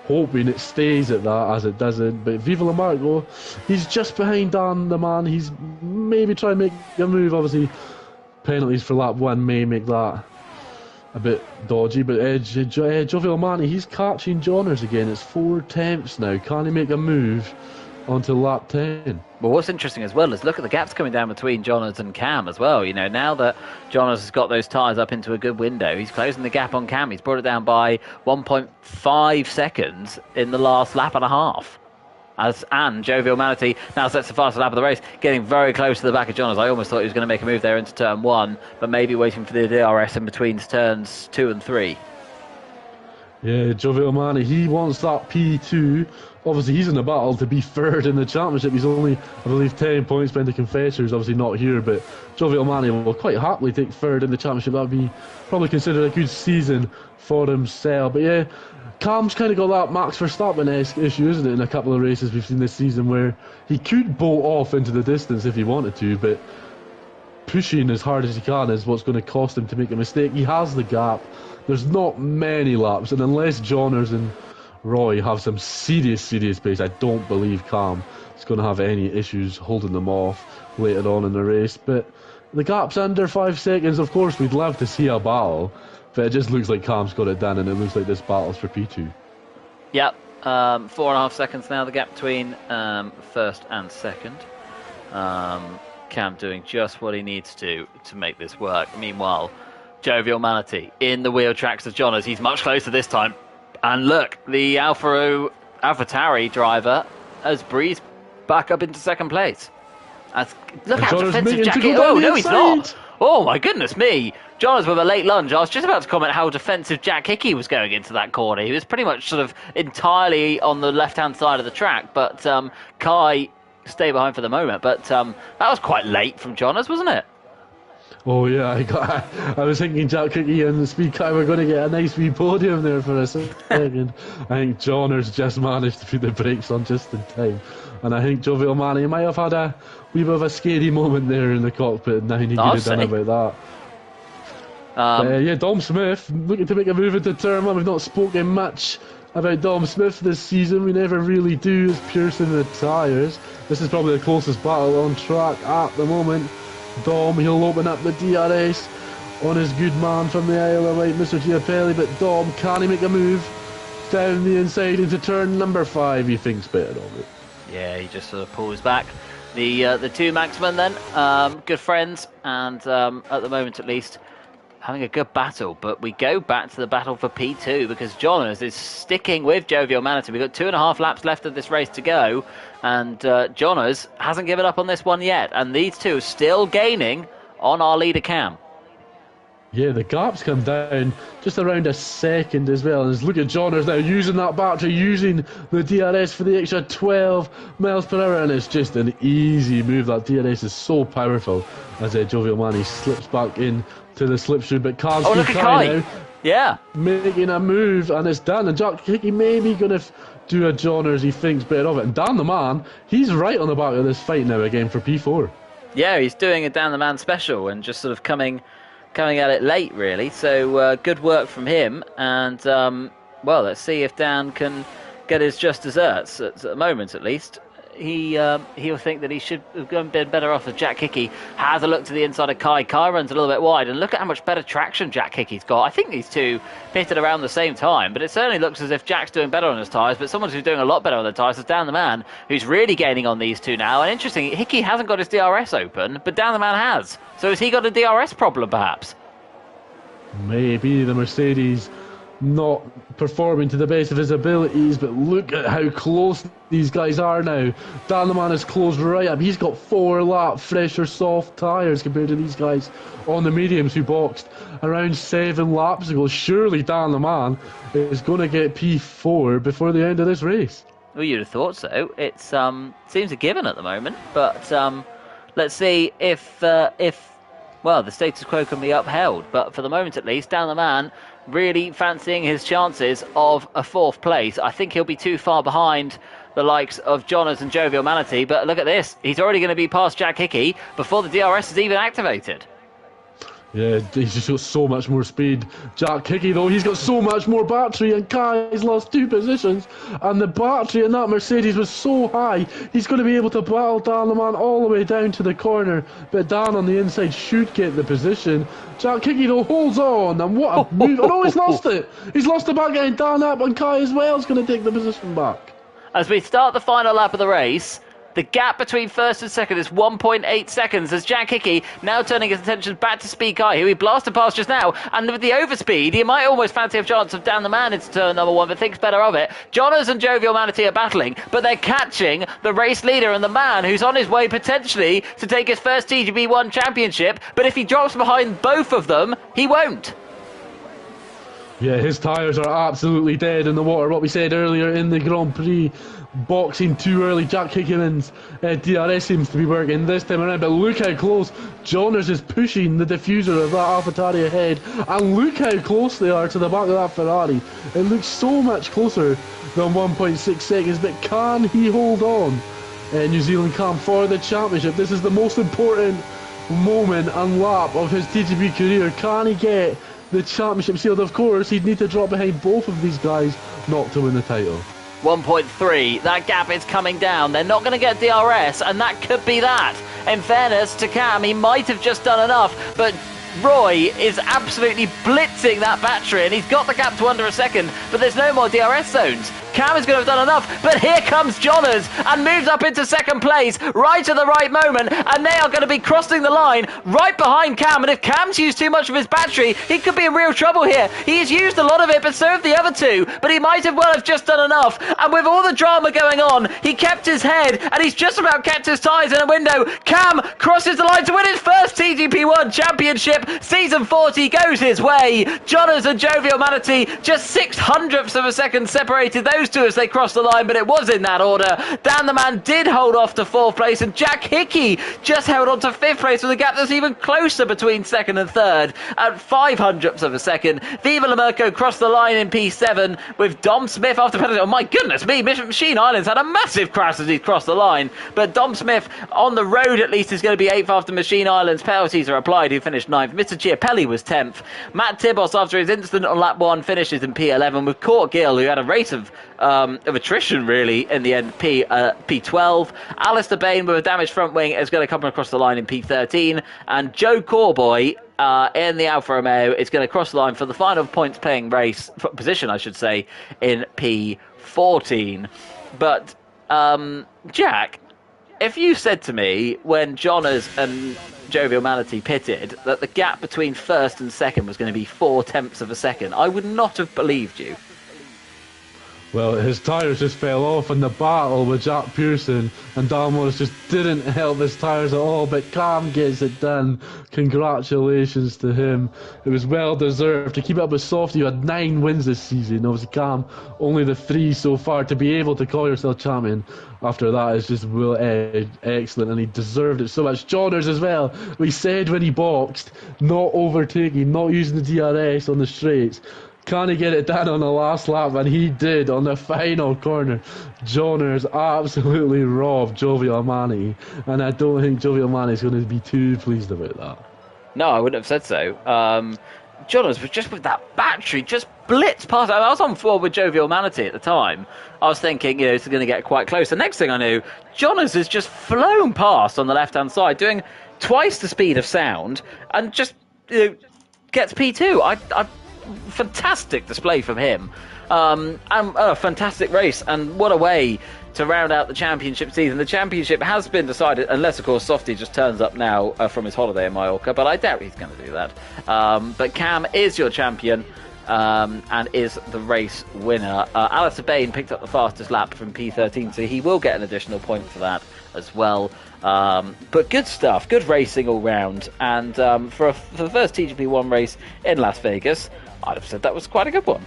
hoping it stays at that, as it doesn't. But Viva Lamarco, he's just behind Dan the Man. He's maybe trying to make a move. Obviously penalties for lap 1 may make that a bit dodgy, but Jovial Manny, he's catching Johners again. It's 4 attempts now. Can he make a move onto lap 10? Well, what's interesting as well is look at the gaps coming down between Jonas and Cam as well. Now that Jonas has got those tyres up into a good window, he's closing the gap on Cam. He's brought it down by 1.5 seconds in the last lap and a half. And Jovial Manatee now sets the fastest lap of the race, getting very close to the back of Jonas. I almost thought he was going to make a move there into turn 1, but maybe waiting for the DRS in between turns 2 and 3. Yeah, Jovial Manny, he wants that P2. Obviously, he's in the battle to be 3rd in the championship. He's only, I believe, 10 points behind the Confessors. Obviously not here, but Jovial Manny will quite happily take 3rd in the championship. That would be probably considered a good season for himself. But yeah, Cam's kind of got that Max Verstappen-esque issue, isn't it, in a couple of races we've seen this season, where he could bolt off into the distance if he wanted to, but pushing as hard as he can is what's going to cost him to make a mistake. He has the gap. There's not many laps, and unless Johners and Roy have some serious pace, I don't believe Cam is going to have any issues holding them off later on in the race. But the gap's under 5 seconds. Of course, we'd love to see a battle, but it just looks like Cam's got it done, and it looks like this battle's for P2. Yep, 4.5 seconds now, the gap between first and second. Cam doing just what he needs to make this work. Meanwhile, Jovial Manatee in the wheel tracks of Jonas. He's much closer this time. And look, the AlphaTauri driver has breezed back up into 2nd place. Look how defensive Jack Hickey. Oh, no, he's not. Oh, my goodness me. Jonas with a late lunge. I was just about to comment how defensive Jack Hickey was going into that corner. He was pretty much sort of entirely on the left-hand side of the track. But Kai stay behind for the moment. But that was quite late from Jonas, wasn't it? Oh yeah, I was thinking Jack Hickey and Speed Kai were going to get a nice wee podium there for a second. I think Johners just managed to put the brakes on just in time. And I think Jovial Manny might have had a wee bit of a scary moment there in the cockpit, and nothing he could have done about that. Yeah, Dom Smith looking to make a move into turn 1. We've not spoken much about Dom Smith this season. We never really do, as Pearson the tyres. This is probably the closest battle on track at the moment. Dom, he'll open up the DRS on his good man from the Isle of Wight, Mr. Giapelli, but Dom, can he make a move down the inside into turn number 5? He thinks better of it. Yeah, he just sort of pulls back. The two Maxmen then, good friends, and at the moment at least, having a good battle. But we go back to the battle for P2 because Jonas is sticking with Jovial Manatee. We've got 2.5 laps left of this race to go, and Jonas hasn't given up on this one yet. And these two are still gaining on our leader Cam. Yeah, the gap's come down just around a second as well. And look at Johners now using that battery, using the DRS for the extra 12 miles per hour. And it's just an easy move. That DRS is so powerful as Jovial Manny slips back in to the slipstream. But Carl's look at Kai now. Yeah. Making a move, and it's Dan. And Jack Hickey maybe going to do a Johners. He thinks better of it. And Dan the man, he's right on the back of this fight now again for P4. Yeah, he's doing a Dan the man special and just sort of coming at it late, really. So good work from him. And, well, let's see if Dan can get his just desserts, at the moment at least. He'll think that he should have been better off if Jack Hickey has a look to the inside of Kai. Kai runs a little bit wide, and look at how much better traction Jack Hickey's got. I think these two pitted around the same time, but it certainly looks as if Jack's doing better on his tyres, but someone who's doing a lot better on the tyres is Dan the Man, who's really gaining on these two now. And interesting, Hickey hasn't got his DRS open, but Dan the Man has. So has he got a DRS problem, perhaps? Maybe the Mercedes not performing to the best of his abilities, but look at how close these guys are now. Dan the Man is closed right up. He's got 4-lap fresher soft tyres compared to these guys on the mediums who boxed around 7 laps ago. Surely Dan the Man is going to get P4 before the end of this race. Well, you'd have thought so. It seems a given at the moment, but let's see if well, the status quo can be upheld. But for the moment at least, Dan the Man really fancying his chances of a 4th place. I think he'll be too far behind the likes of Jonas and Jovial Manatee, but look at this. He's already going to be past Jack Hickey before the DRS is even activated. Yeah, he's just got so much more speed. Jack Hickey, though, he's got so much more battery, and Kai's lost 2 positions. And the battery in that Mercedes was so high, he's going to be able to battle Dan the Man all the way down to the corner. But Dan on the inside should get the position. Jack Hickey, though, holds on, and what a move. Oh, no, he's lost it. He's lost the back end. Dan up, and Kai as well is going to take the position back. As we start the final lap of the race, the gap between first and second is 1.8 seconds as Jack Hickey now turning his attention back to Speed Guy, who he blasted past just now. And with the overspeed, he might almost fancy a chance of down the man into turn number 1, but thinks better of it. Jonas and Jovial Manatee are battling, but they're catching the race leader and the man who's on his way potentially to take his first TGP1 championship. But if he drops behind both of them, he won't. Yeah, his tyres are absolutely dead in the water. What we said earlier in the Grand Prix, boxing too early. Jack Hickman's DRS seems to be working this time around, but look how close Jonas is pushing the diffuser of that AlphaTauri ahead, and look how close they are to the back of that Ferrari. It looks so much closer than 1.6 seconds, but can he hold on? New Zealand Cam for the championship. This is the most important moment and lap of his TGP career. Can he get the championship sealed? Of course, he'd need to drop behind both of these guys not to win the title. 1.3, that gap is coming down. They're not going to get DRS, and that could be that. In fairness to Cam, he might have just done enough, but Roy is absolutely blitzing that battery, and he's got the gap to under a second, but there's no more DRS zones. Cam is going to have done enough, but here comes Jonas and moves up into second place right at the right moment, and they are going to be crossing the line right behind Cam. And if Cam's used too much of his battery, he could be in real trouble here. He has used a lot of it, but so have the other two, but he might have just done enough. And with all the drama going on, he kept his head, and he's just about kept his tyres in a window. Cam crosses the line to win his first TGP1 championship. Season 40 goes his way. Jonas and Jovial Manatee just 0.06 of a second separated those those two as they crossed the line, but it was in that order. Dan the Man did hold off to 4th place, and Jack Hickey just held on to 5th place with a gap that's even closer between 2nd and 3rd at 500ths of a second. Viva Lamerco crossed the line in P7 with Dom Smith after penalty. Oh my goodness me, Machine Islands had a massive crash as he crossed the line, but Dom Smith on the road at least is going to be 8th after Machine Islands. Penalties are applied, who finished 9th. Mr. Chiapelli was 10th. Matt Tibos, after his incident on lap 1, finishes in P11 with Court Gill, who had a race of attrition really in the end, P12. Alistair Bain with a damaged front wing is going to come across the line in P13, and Joe Corboy in the Alfa Romeo is going to cross the line for the final points paying race position, I should say, in P14. But Jack, if you said to me when Johners and Jovial Manatee pitted that the gap between 1st and 2nd was going to be 0.4 of a second, I would not have believed you. Well, his tyres just fell off in the battle with Jack Pearson, and Dan Morris just didn't help his tyres at all, but Cam gets it done. Congratulations to him. It was well deserved. To keep up with Softy, you had 9 wins this season. Obviously, Cam, only the 3 so far. To be able to call yourself champion after that is just excellent, and he deserved it so much. Johners as well. We said when he boxed, not overtaking, not using the DRS on the straights. Can he get it done on the last lap? And he did on the final corner. Johners absolutely robbed Jovial Manatee, and I don't think Jovial Manatee is going to be too pleased about that. No, I wouldn't have said so. Johners was just with that battery, just blitzed past. I was on floor with Jovial Manatee at the time. I was thinking, it's going to get quite close. The next thing I knew, Johners has just flown past on the left-hand side, doing twice the speed of sound, and just gets P2. Fantastic display from him, and a fantastic race, and what a way to round out the championship season. The championship has been decided, unless of course Softy just turns up now from his holiday in Mallorca, but I doubt he's going to do that. But Cam is your champion, and is the race winner. Alistair Bain picked up the fastest lap from P13, so he will get an additional point for that as well. But good stuff, good racing all round, and for the first TGP1 race in Las Vegas, I'd have said that was quite a good one.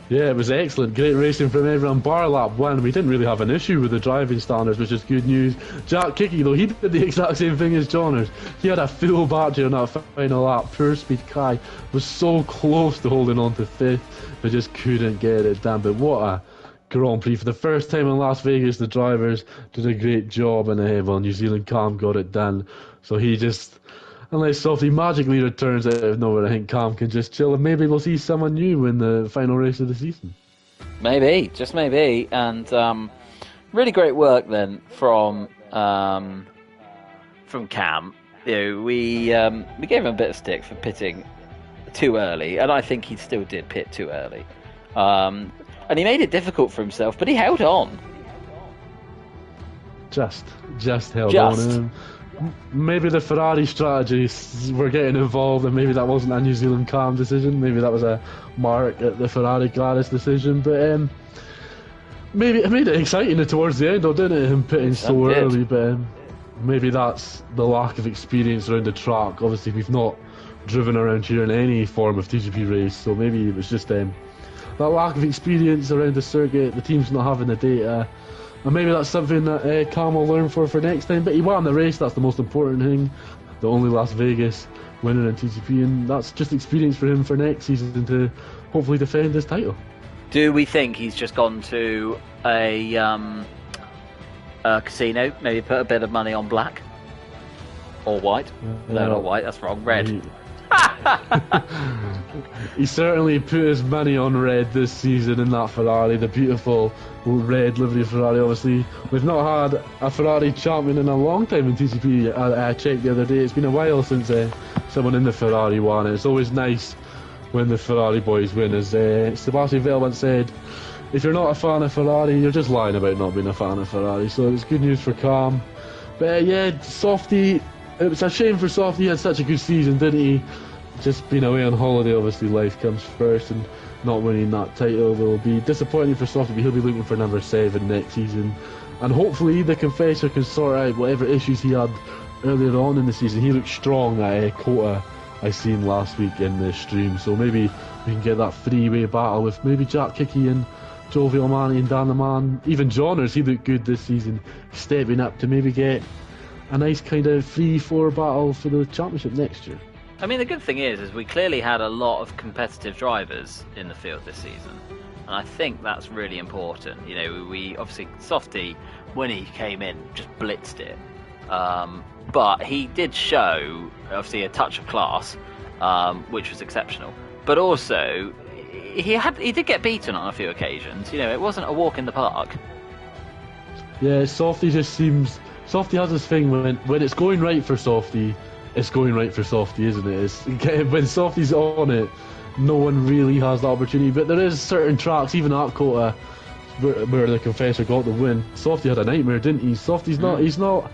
Yeah, it was excellent. Great racing from everyone. Bar lap 1, we didn't really have an issue with the driving standards, which is good news. Jack Hickey, though, he did the exact same thing as Johners. He had a full battery on that final lap. Poor Speed Kai was so close to holding on to 5th, but just couldn't get it done. But what a Grand Prix. For the first time in Las Vegas, the drivers did a great job, and New Zealand Cam got it done. So he just... Unless Softy magically returns out of nowhere, I think Cam can just chill, and maybe we'll see someone new in the final race of the season. Maybe, just maybe. And really great work then from Cam. We gave him a bit of stick for pitting too early, and I think he still did pit too early. And he made it difficult for himself, but he held on. Just held on. Maybe the Ferrari strategies were getting involved, and maybe that wasn't a New Zealand Cam decision. Maybe that was a mark at the Ferrari Gladys decision. But maybe it made it exciting towards the end, though, didn't it? Him pitting so early, but maybe that's the lack of experience around the track. Obviously, we've not driven around here in any form of TGP race, so maybe it was just that lack of experience around the circuit. The team's not having the data. And maybe that's something that Cam will learn for next time. But he won the race, that's the most important thing. The only Las Vegas winner in TGP, and that's just experience for him for next season to hopefully defend his title. Do we think he's just gone to a casino, maybe put a bit of money on black? Or white? No, not white, that's wrong, red. He certainly put his money on red this season in that Ferrari, the beautiful red livery Ferrari. Obviously, we've not had a Ferrari champion in a long time in TCP. I checked the other day, it's been a while since someone in the Ferrari won. It's always nice when the Ferrari boys win. As Sebastian Vettel once said, if you're not a fan of Ferrari, you're just lying about not being a fan of Ferrari. So it's good news for Cam. But Softy, it was a shame for Softy. He had such a good season, didn't he? Just being away on holiday, obviously life comes first, and not winning that title will be disappointing for Softy, but he'll be looking for number 7 next season. And hopefully the Confessor can sort out whatever issues he had earlier on in the season. He looked strong at Kota, I seen last week in the stream, so maybe we can get that three-way battle with maybe Jack Hickey and Jovial Manny and Dan the Man. Even Johners, he looked good this season, stepping up to maybe get a nice kind of 3-4 battle for the championship next year. I mean, the good thing is we clearly had a lot of competitive drivers in the field this season, and I think that's really important. You know, we obviously Softy, when he came in, just blitzed it, but he did show obviously a touch of class, which was exceptional. But also, he did get beaten on a few occasions. You know, it wasn't a walk in the park. Yeah, Softy just seems. Softy has this thing when it's going right for Softy, it's going right for Softy, isn't it? When Softy's on it, no one really has the opportunity. But there is certain tracks, even at Kota, where the Confessor got the win. Softy had a nightmare, didn't he? Softy's not. He's not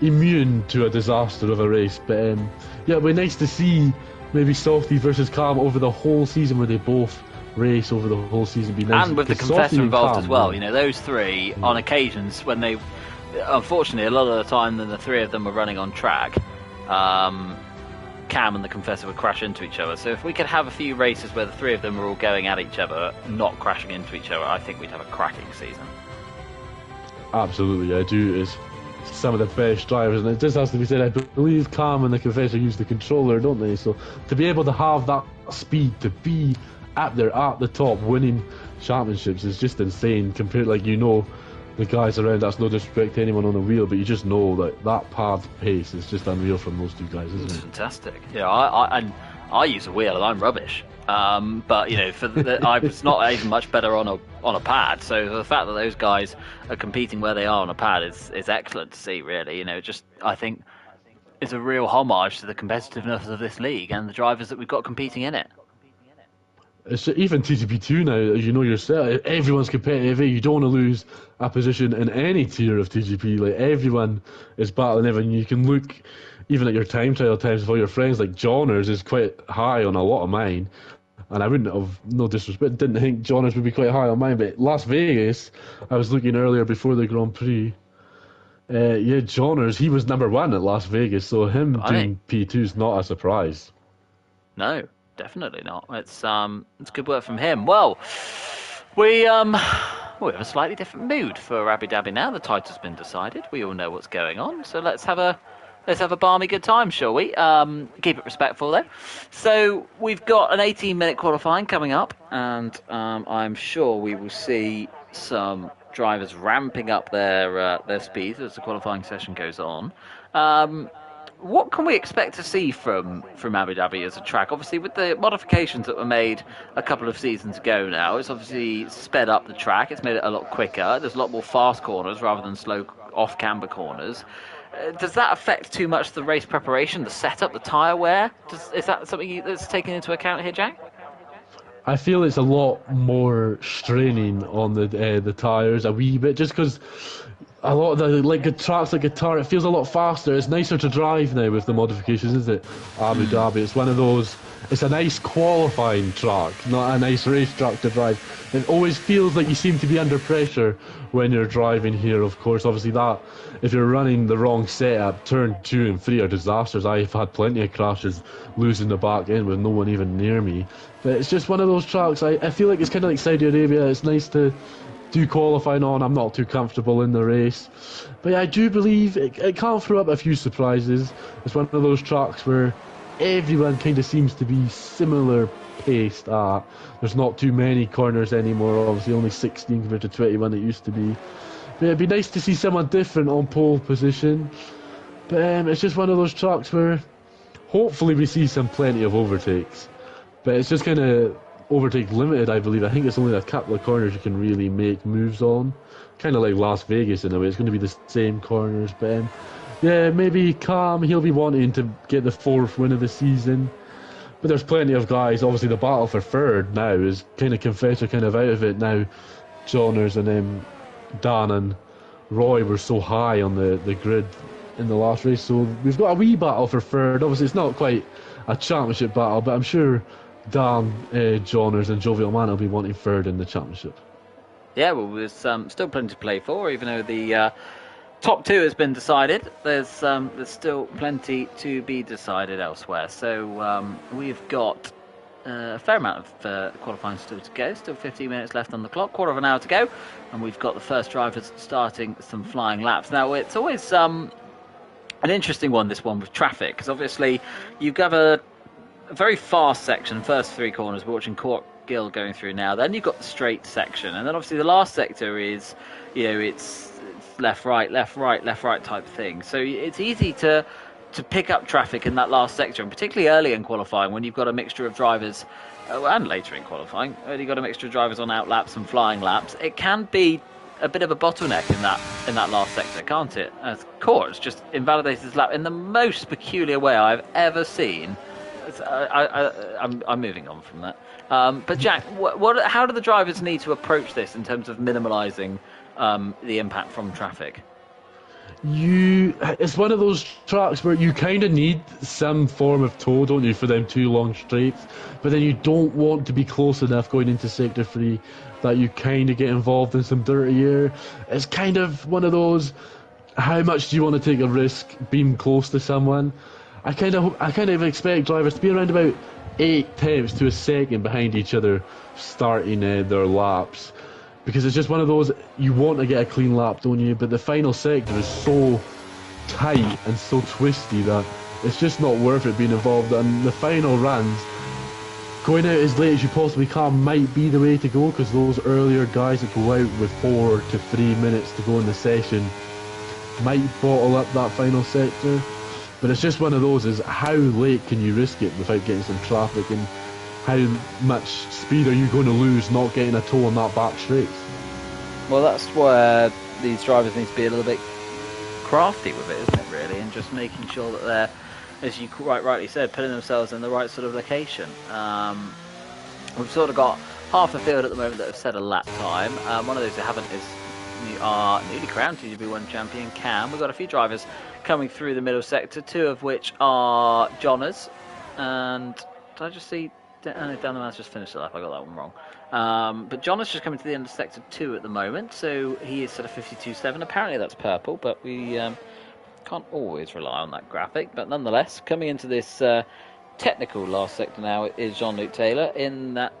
immune to a disaster of a race. But yeah, it'd be nice to see maybe Softy versus Cam over the whole season, where they both race over the whole season. Be nice, and with the Confessor involved as well. You know, those three on occasions when they. Unfortunately, a lot of the time, the three of them were running on track. Cam and the Confessor would crash into each other. So if we could have a few races where the three of them are all going at each other, not crashing into each other, I think we'd have a cracking season. Absolutely, I do. It's some of the best drivers, and it just has to be said, I believe Cam and the Confessor use the controller, don't they? So to be able to have that speed, to be at the top winning championships is just insane compared, like, you know, the guys around. That's no disrespect to anyone on the wheel, but you just know that path pace is just unreal from those two guys, isn't it? It's fantastic. Yeah, I use a wheel and I'm rubbish. But you know, it's not even much better on a pad. So the fact that those guys are competing where they are on a pad is excellent to see. Really, you know, just I think it's a real homage to the competitiveness of this league and the drivers that we've got competing in it. It's even TGP2 now, as you know yourself, everyone's competitive. You don't want to lose a position in any tier of TGP. Like, everyone is battling everyone. You can look even at your time trial times with all your friends. Like, Johners is quite high on a lot of mine, and I wouldn't have, no disrespect, didn't think Johners would be quite high on mine. But Las Vegas, I was looking earlier before the Grand Prix. Yeah, Johners, he was number one at Las Vegas, so him doing P2 is not a surprise. No. Definitely not. It's good work from him. Well, we have a slightly different mood for Abu Dhabi now. The title's been decided. We all know what's going on. So let's have a balmy good time, shall we? Keep it respectful though. So we've got an 18-minute qualifying coming up, and I'm sure we will see some drivers ramping up their speed as the qualifying session goes on. What can we expect to see from Abu Dhabi as a track? Obviously, with the modifications that were made a couple of seasons ago now, it's obviously sped up the track. It's made it a lot quicker. There's a lot more fast corners rather than slow off-camber corners. Does that affect too much the race preparation, the setup, the tyre wear? Is that something that's taken into account here, Jack? I feel it's a lot more straining on the tyres a wee bit, just because a lot of the tracks like Qatar, it feels a lot faster. It's nicer to drive now with the modifications, isn't it? Abu Dhabi, it's one of those. It's a nice qualifying track, not a nice race track to drive. It always feels like you seem to be under pressure when you're driving here. Of course, obviously that if you're running the wrong setup, turn 2 and 3 are disasters. I've had plenty of crashes losing the back end with no one even near me. But it's just one of those tracks. I feel like it's kind of like Saudi Arabia. It's nice to do qualifying on. I'm not too comfortable in the race, but yeah, I do believe it can throw up a few surprises. It's one of those tracks where everyone kind of seems to be similar paced at. There's not too many corners anymore, obviously only 16 compared to 21 it used to be. But it'd be nice to see someone different on pole position. But it's just one of those tracks where hopefully we see plenty of overtakes. But it's just kind of overtake limited, I believe. I think it's only a couple of corners you can really make moves on. Kind of like Las Vegas in a way. It's going to be the same corners. But yeah, maybe Cam, he'll be wanting to get the 4th win of the season. But there's plenty of guys. Obviously the battle for 3rd now is kind of Confessor kind of out of it now. Johners and Dan and Roy were so high on the grid in the last race. So we've got a wee battle for 3rd. Obviously it's not quite a championship battle, but I'm sure Dan, Johners and Jovial Man will be wanting 3rd in the championship. Yeah, well, there's still plenty to play for, even though the top 2 has been decided. There's still plenty to be decided elsewhere. So we've got a fair amount of qualifying still to go. Still 15 minutes left on the clock, quarter of an hour to go, and we've got the first drivers starting some flying laps. Now, it's always an interesting one, this one with traffic, because obviously you have a very fast section, first three corners. We're watching Court Gill going through now. Then you've got the straight section, and then obviously the last sector is, it's left, right, left, right, left, right type thing. So it's easy to pick up traffic in that last sector, and particularly early in qualifying when you've got a mixture of drivers, and later in qualifying, when you've got a mixture of drivers on out laps and flying laps, it can be a bit of a bottleneck in that last sector, can't it? As Court's just invalidated his lap in the most peculiar way I've ever seen. I'm moving on from that. But Jack, how do the drivers need to approach this in terms of minimalising the impact from traffic? It's one of those tracks where you kind of need some form of tow, don't you, for them two long straights, but then you don't want to be close enough going into sector 3 that you kind of get involved in some dirty air. It's kind of one of those, how much do you want to take a risk being close to someone? I kind of expect drivers to be around about 8 tenths to a second behind each other starting their laps. Because it's just one of those, you want to get a clean lap, don't you? But the final sector is so tight and so twisty that it's just not worth it being involved. And the final runs, going out as late as you possibly can might be the way to go, because those earlier guys that go out with 4 to 3 minutes to go in the session might bottle up that final sector. But it's just one of those, is how late can you risk it without getting some traffic, and how much speed are you going to lose not getting a tow on that back straight? Well, that's where these drivers need to be a little bit crafty with it, isn't it, really? And just making sure that they're, as you quite rightly said, putting themselves in the right sort of location. We've sort of got half the field at the moment that have set a lap time. One of those who haven't is our newly crowned TGP1 champion, Cam. We've got a few drivers coming through the middle sector, 2 of which are Johners. And did I just see... Dan the man's just finished the lap, I got that one wrong. But John is just coming to the end of sector 2 at the moment, so he is sort of 52.7. Apparently that's purple, but we can't always rely on that graphic. But nonetheless, coming into this technical last sector now is Jean-Luc Taylor in that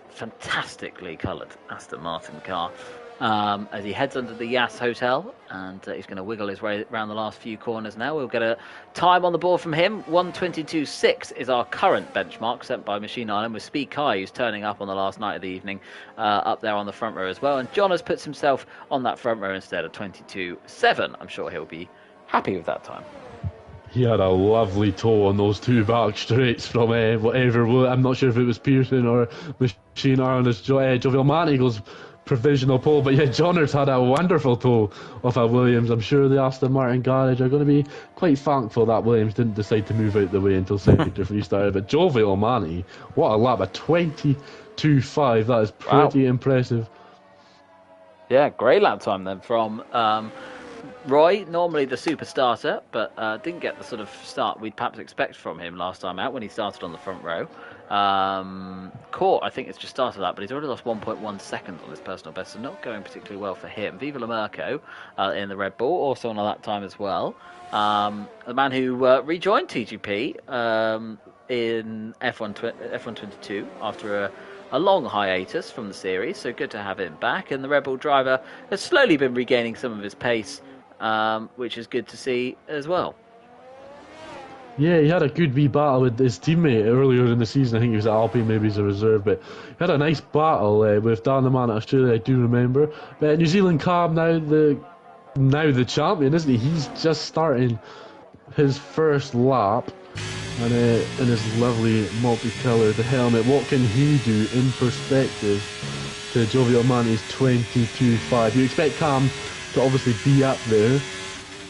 fantastically coloured Aston Martin car. As he heads under the Yas Hotel, and he's going to wiggle his way around the last few corners now. We'll get a time on the board from him. 1:22.6 is our current benchmark set by Machine Island, with Speed Kai, who's turning up on the last night of the evening, up there on the front row as well. And John has puts himself on that front row instead of 22.7. I'm sure he'll be happy with that time. He had a lovely tow on those 2 back straights from whatever. I'm not sure if it was Pearson or Machine Island as Jovial Man Eagles provisional pole, but yeah, Johners had a wonderful tow off a Williams. I'm sure the Aston Martin garage are going to be quite thankful that Williams didn't decide to move out the way until sector 3 started. But Jovial Manny, what a lap, a 22.5. That is pretty impressive. Yeah, great lap time then from Roy, normally the super starter, but didn't get the sort of start we'd perhaps expect from him last time out when he started on the front row. Court, I think it's just started that, but he's already lost 1.1 seconds on his personal best, so not going particularly well for him. Viva La Merco in the Red Bull, also on a lap time as well. The man who rejoined TGP in F122 after a long hiatus from the series, so good to have him back. And the Red Bull driver has slowly been regaining some of his pace, which is good to see as well. Yeah, he had a good wee battle with his teammate earlier in the season. I think he was at Alpine, maybe as a reserve, but he had a nice battle with Dan the Man at Australia, I do remember. But New Zealand Cam, now the champion, isn't he? He's just starting his first lap, and in his lovely multicoloured helmet. What can he do in perspective to Jovial Manny's 22.5? You expect Cam to obviously be up there.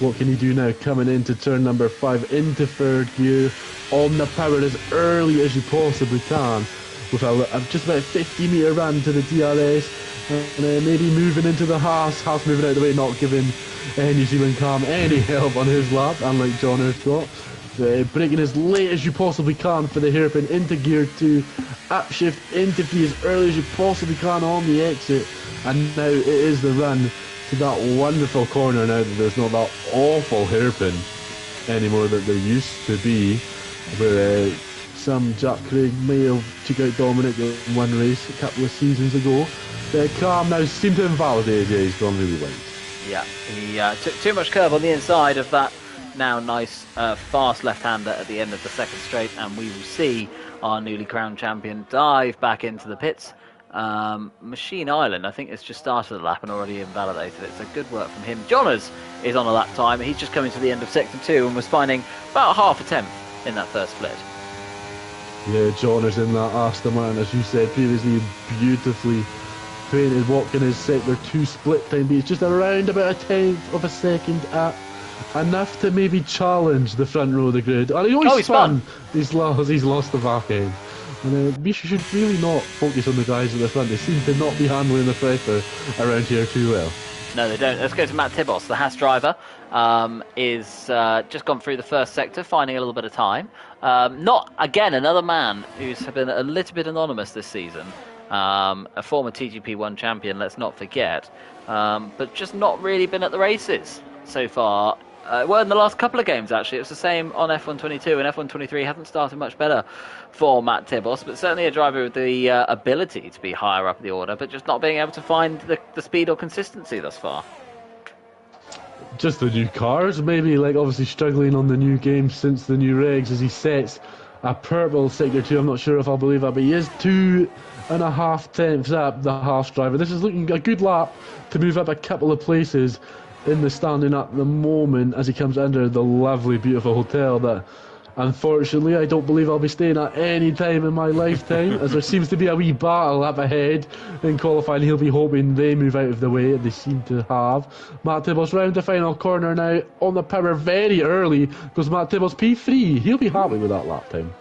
What can he do now, coming into turn number 5, into third gear, on the power as early as you possibly can, with a just about a 50 metre run to the DRS, and maybe moving into the Haas moving out of the way, not giving New Zealand Cam any help on his lap, unlike John Earthcott. Braking as late as you possibly can for the hairpin into gear 2, upshift into 3 as early as you possibly can on the exit, and now it is the run to that wonderful corner now that there's not that awful hairpin anymore that there used to be, where some Jack Craig may have took out Dominic in one race a couple of seasons ago. Calm now seemed to invalidate it. He's gone really wide. Yeah, he took too much curve on the inside of that now nice fast left-hander at the end of the second straight, and we will see our newly crowned champion dive back into the pits. Machine Island, I think, has just started the lap and already invalidated it, so good work from him. Johners is on a lap time. He's just coming to the end of sector 2 and was finding about half a tenth in that first split. Yeah, Johners in that Aston Martin, as you said previously, beautifully painted, walking his sector 2 split time, but he's just around about a tenth of a second at enough to maybe challenge the front row of the grid. And he's spun. He's lost the back end. And we should really not focus on the guys at the front. They seem to not be handling the pressure around here too well. No, they don't. Let's go to Matt Tibos. The Haas driver is just gone through the first sector, finding a little bit of time. Not, again, another man who's been a little bit anonymous this season. A former TGP1 champion, let's not forget. But just not really been at the races so far. Well, in the last couple of games, actually. It was the same on F122, and F123 hasn't started much better for Matt Tibos, but certainly a driver with the ability to be higher up the order, but just not being able to find the speed or consistency thus far. Just the new cars, maybe, like obviously struggling on the new game since the new regs as he sets a purple sector 2. I'm not sure if I'll believe that, but he is 2.5 tenths up the Haas driver. This is looking a good lap to move up a couple of places in the standing at the moment as he comes under the lovely, beautiful hotel that unfortunately I don't believe I'll be staying at any time in my lifetime, as there seems to be a wee battle up ahead in qualifying. He'll be hoping they move out of the way, and they seem to have. Matt Tibos round the final corner now on the power very early goes Matt Tibos P3. He'll be happy with that lap time.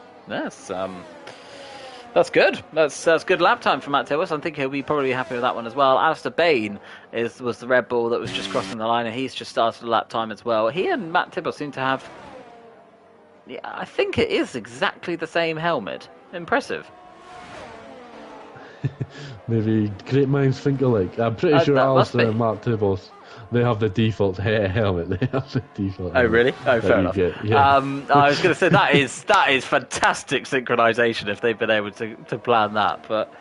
That's good. That's good lap time for Matt Tibos. I think he'll be probably happy with that one as well. Alistair Bain was the Red Bull that was just crossing the line, and he's just started a lap time as well. He and Matt Tibos seem to have, I think it is exactly the same helmet. Impressive. Maybe great minds think alike. I'm pretty sure Alistair and Matt Tibos, they have the default helmet. They have the default. Oh, really? Oh, fair enough. Yeah. I was going to say that is fantastic synchronization if they've been able to plan that, but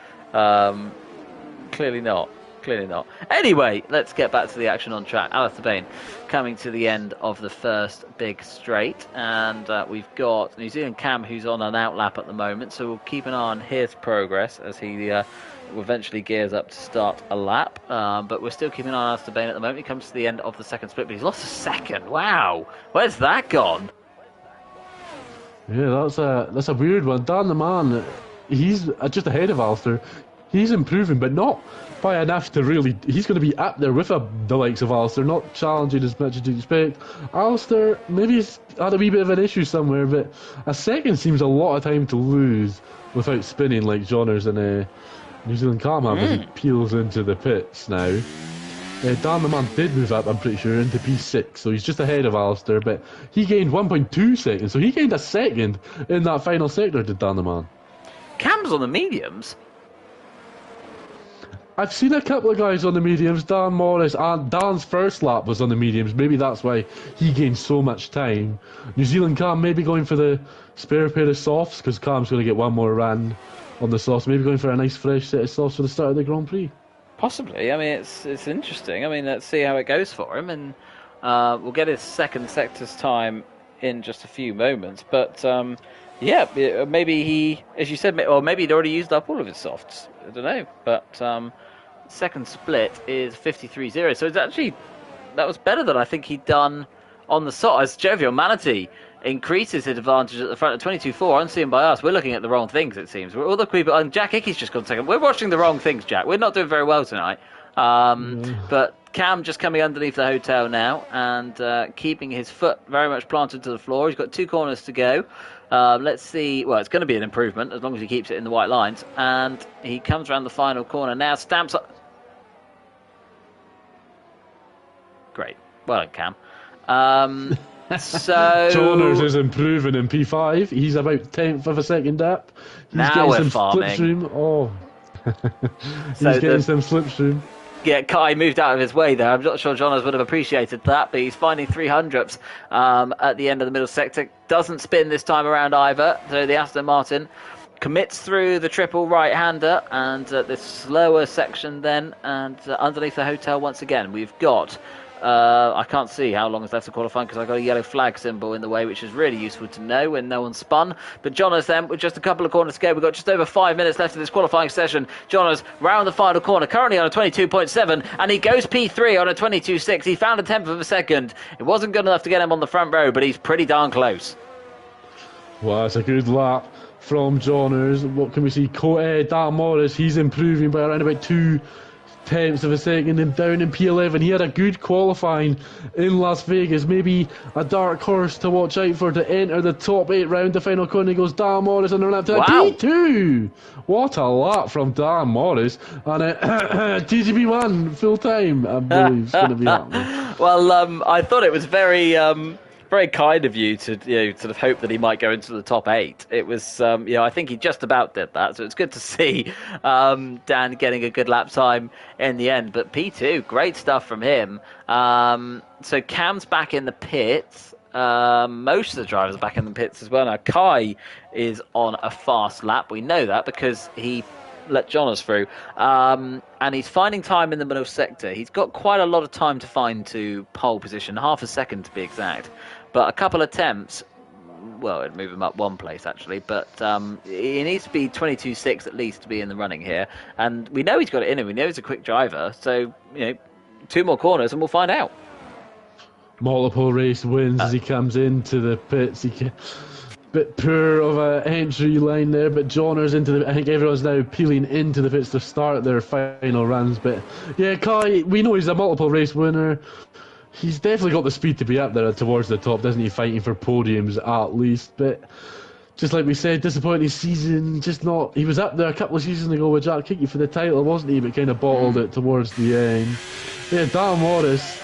clearly not. Clearly not. Anyway, let's get back to the action on track. Alistair Bain coming to the end of the first big straight, and we've got New Zealand Cam, who's on an outlap at the moment, so we'll keep an eye on his progress as he eventually gears up to start a lap. But we're still keeping an eye on Alistair Bain at the moment. He comes to the end of the second split, but he's lost a second. Wow, where's that gone? Yeah, that's a weird one. Dan the man, he's just ahead of Alistair. He's improving, but not by enough to really. He's going to be up there with the likes of Alistair, not challenging as much as you'd expect. Alistair, maybe he's had a wee bit of an issue somewhere, but a second seems a lot of time to lose without spinning like Johners and New Zealand Calm have as he peels into the pits now. Dan the man did move up, I'm pretty sure, into P6, so he's just ahead of Alistair, but he gained 1.2 seconds, so he gained a second in that final sector, did Dan the man. Cam's on the mediums. I've seen a couple of guys on the mediums. Dan Morris, and Dan's first lap was on the mediums. Maybe that's why he gained so much time. New Zealand Cam maybe going for the spare pair of softs, because Cam's going to get one more run on the softs. Maybe going for a nice fresh set of softs for the start of the Grand Prix. Possibly. I mean, it's interesting. I mean, let's see how it goes for him, and we'll get his second sector's time in just a few moments. But yeah, maybe he, as you said, or maybe he'd already used up all of his softs. I don't know, but second split is 53.0, so it's actually, that was better than I think he'd done on the softs. As Jovial Manatee increases his advantage at the front at 22.4, unseen by us. We're looking at the wrong things, it seems. We're all the people, and Jack Hickey's just gone second. We're watching the wrong things, Jack. We're not doing very well tonight. But Cam just coming underneath the hotel now and keeping his foot very much planted to the floor. He's got 2 corners to go. Let's see. Well, it's going to be an improvement as long as he keeps it in the white lines. And he comes around the final corner now, stamps up. Great. Well done, Cam. So Johners is improving in P5. He's about 10th of a second up. He's now getting we're some farming. slipstream. Oh, he's getting some slipstream. Yeah, Kai moved out of his way there. I'm not sure Jonas would have appreciated that, but he's finding 300s at the end of the middle sector. Doesn't spin this time around either. So the Aston Martin commits through the triple right-hander and this slower section then, and underneath the hotel once again we've got I can't see how long is left to qualifying because I've got a yellow flag symbol in the way, which is really useful to know when no one's spun. But Jonas then, with just a couple of corners to go, we've got just over 5 minutes left of this qualifying session. Jonas round the final corner, currently on a 22.7, and he goes P3 on a 22.6. He found a tenth of a second. It wasn't good enough to get him on the front row, but he's pretty darn close. Well, it's a good lap from Johners. What can we see? Dan Morris, he's improving by around about 2/10 of a second and down in P11. He had a good qualifying in Las Vegas. Maybe a dark horse to watch out for to enter the top 8 round the final corner. He goes Dan Morris on the lap to P2. What a lap from Dan Morris. And TGB1 full time, I believe, is going to be happening. Well, I thought it was very kind of you to sort of hope that he might go into the top 8. It was, I think he just about did that. So it's good to see Dan getting a good lap time in the end. But P2, great stuff from him. So Cam's back in the pits. Most of the drivers are back in the pits as well. Now Kai is on a fast lap. We know that because he let Jonas through. And he's finding time in the middle sector. He's got quite a lot of time to find to pole position, half a second to be exact. But a couple of attempts, well, it'd move him up one place actually, but he needs to be 22.6 at least to be in the running here. And we know he's got it in him. We know he's a quick driver. So, 2 more corners and we'll find out. Multiple race wins as he comes into the pits. Bit poor of an entry line there, but Johners into the... I think everyone's now peeling into the pits to start their final runs. But yeah, Kai, we know he's a multiple race winner. He's definitely got the speed to be up there towards the top, doesn't he? Fighting for podiums at least. But just like we said, disappointing season. Just not... He was up there a couple of seasons ago with Jack Hickey for the title, wasn't he? But kind of bottled it towards the end. Yeah, Dan Morris...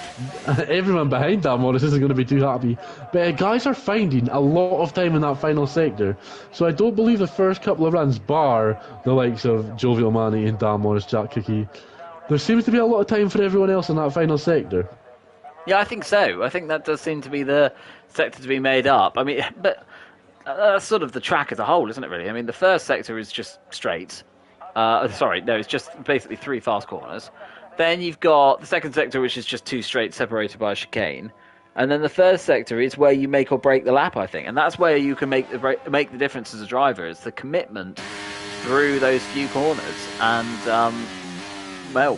Everyone behind Dan Morris isn't going to be too happy. But guys are finding a lot of time in that final sector. So I don't believe the first couple of runs, bar the likes of Jovial Manny and Dan Morris, Jack Hickey, there seems to be a lot of time for everyone else in that final sector. Yeah, I think so. I think that does seem to be the sector to be made up. I mean, but that's sort of the track as a whole, isn't it, really? I mean, the first sector is just straight. It's just basically 3 fast corners. Then you've got the second sector, which is just 2 straight separated by a chicane. And then the third sector is where you make or break the lap, I think. And that's where you can make the difference as a driver. It's the commitment through those few corners. And,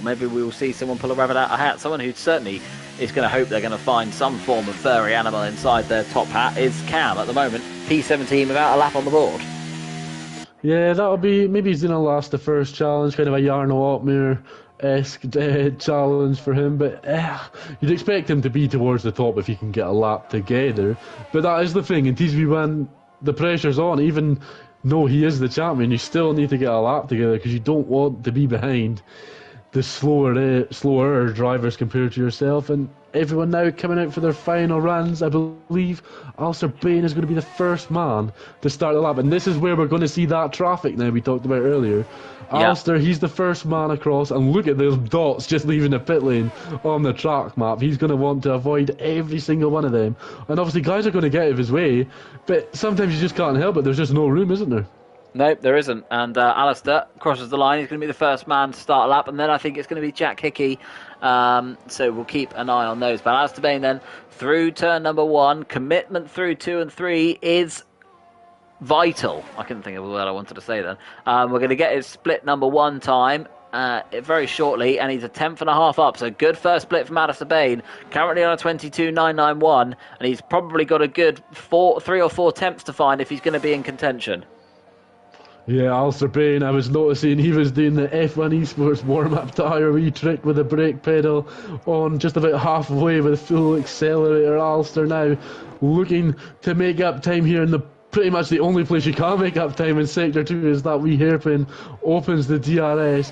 maybe we will see someone pull a rabbit out of a hat. Someone who certainly is going to hope they're going to find some form of furry animal inside their top hat is Cam at the moment. P17 without a lap on the board. Yeah, that'll be... Maybe he's going to last the first challenge, kind of a Jarno Altmaier-esque challenge for him, but you'd expect him to be towards the top if he can get a lap together. But that is the thing, in TGB1 the pressure's on. Even though he is the champion, you still need to get a lap together because you don't want to be behind the slower drivers compared to yourself. And everyone now coming out for their final runs. I believe Alistair Bain is going to be the first man to start the lap, and this is where we're going to see that traffic now we talked about earlier. Alistair, he's the first man across, and look at those dots just leaving the pit lane on the track map. He's going to want to avoid every single one of them, and obviously guys are going to get out of his way, but sometimes you just can't help it. There's just no room, isn't there? No, there isn't. And Alistair crosses the line. He's going to be the first man to start a lap. And then I think it's going to be Jack Hickey. So we'll keep an eye on those. But Alistair Bain then through turn number 1. Commitment through 2 and 3 is vital. I couldn't think of a word I wanted to say then. We're going to get his split number 1 time very shortly. And he's a tenth and a half up. So good first split from Alistair Bain. Currently on a 22.991. And he's probably got a good 3 or 4 tenths to find if he's going to be in contention. Yeah, Alistair Bain, I was noticing he was doing the F1 Esports warm-up tyre wee trick with the brake pedal on just about halfway with a full accelerator. Alistair now looking to make up time here in the pretty much the only place you can make up time in Sector 2 is that wee hairpin opens the DRS,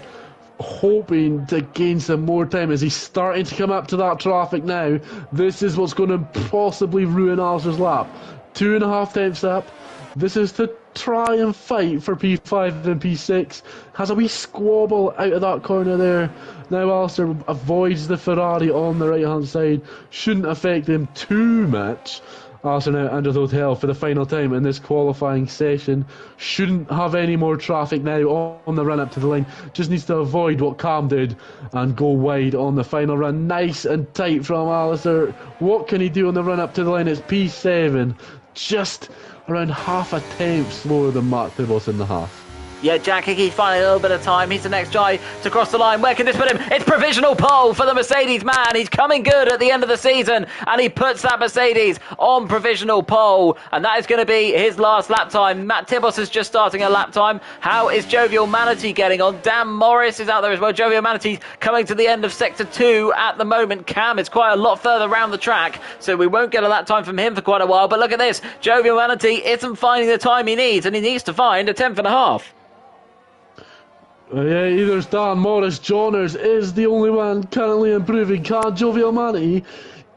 hoping to gain some more time as he's starting to come up to that traffic now. This is what's going to possibly ruin Alistair's lap. 2.5 tenths up. This is to try and fight for P5 and P6. Has a wee squabble out of that corner there. Now Alistair avoids the Ferrari on the right-hand side. Shouldn't affect him too much. Alistair now under the hotel for the final time in this qualifying session. Shouldn't have any more traffic now on the run-up to the line. Just needs to avoid what Cam did and go wide on the final run. Nice and tight from Alistair. What can he do on the run-up to the line? It's P7. Just around half a tenth slower than Matt Tibbles in the half. Yeah, Jack Hickey finding a little bit of time. He's the next guy to cross the line. Where can this put him? It's provisional pole for the Mercedes man. He's coming good at the end of the season, and he puts that Mercedes on provisional pole, and that is going to be his last lap time. Matt Tibos is just starting a lap time. How is Jovial Manatee getting on? Dan Morris is out there as well. Jovial Manatee coming to the end of Sector 2 at the moment. Cam is quite a lot further around the track, so we won't get a lap time from him for quite a while. But look at this. Jovial Manatee isn't finding the time he needs, and he needs to find a 10th and a half. Yeah, either Dan Morris, Johners is the only one currently improving. Can Jovial Manatee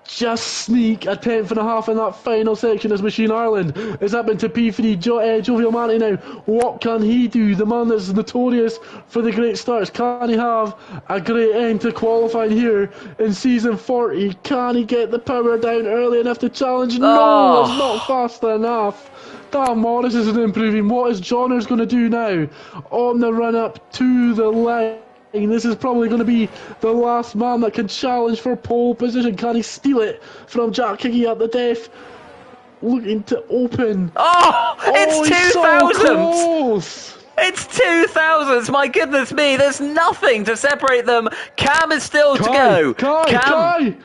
just sneak a 10th and a half in that final section as Machine Ireland is up into P3? Jovial Manatee now, what can he do? The man that's notorious for the great starts. Can he have a great end to qualifying here in season 40? Can he get the power down early enough to challenge? No, it's not fast enough. Dan Morris isn't improving. What is Johners going to do now on the run up to the line? This is probably going to be the last man that can challenge for pole position. Can he steal it from Jack Hickey at the death? Looking to open. Oh, it's 2000! So close. It's 2000s, my goodness me. There's nothing to separate them. Cam is still to go. Kai!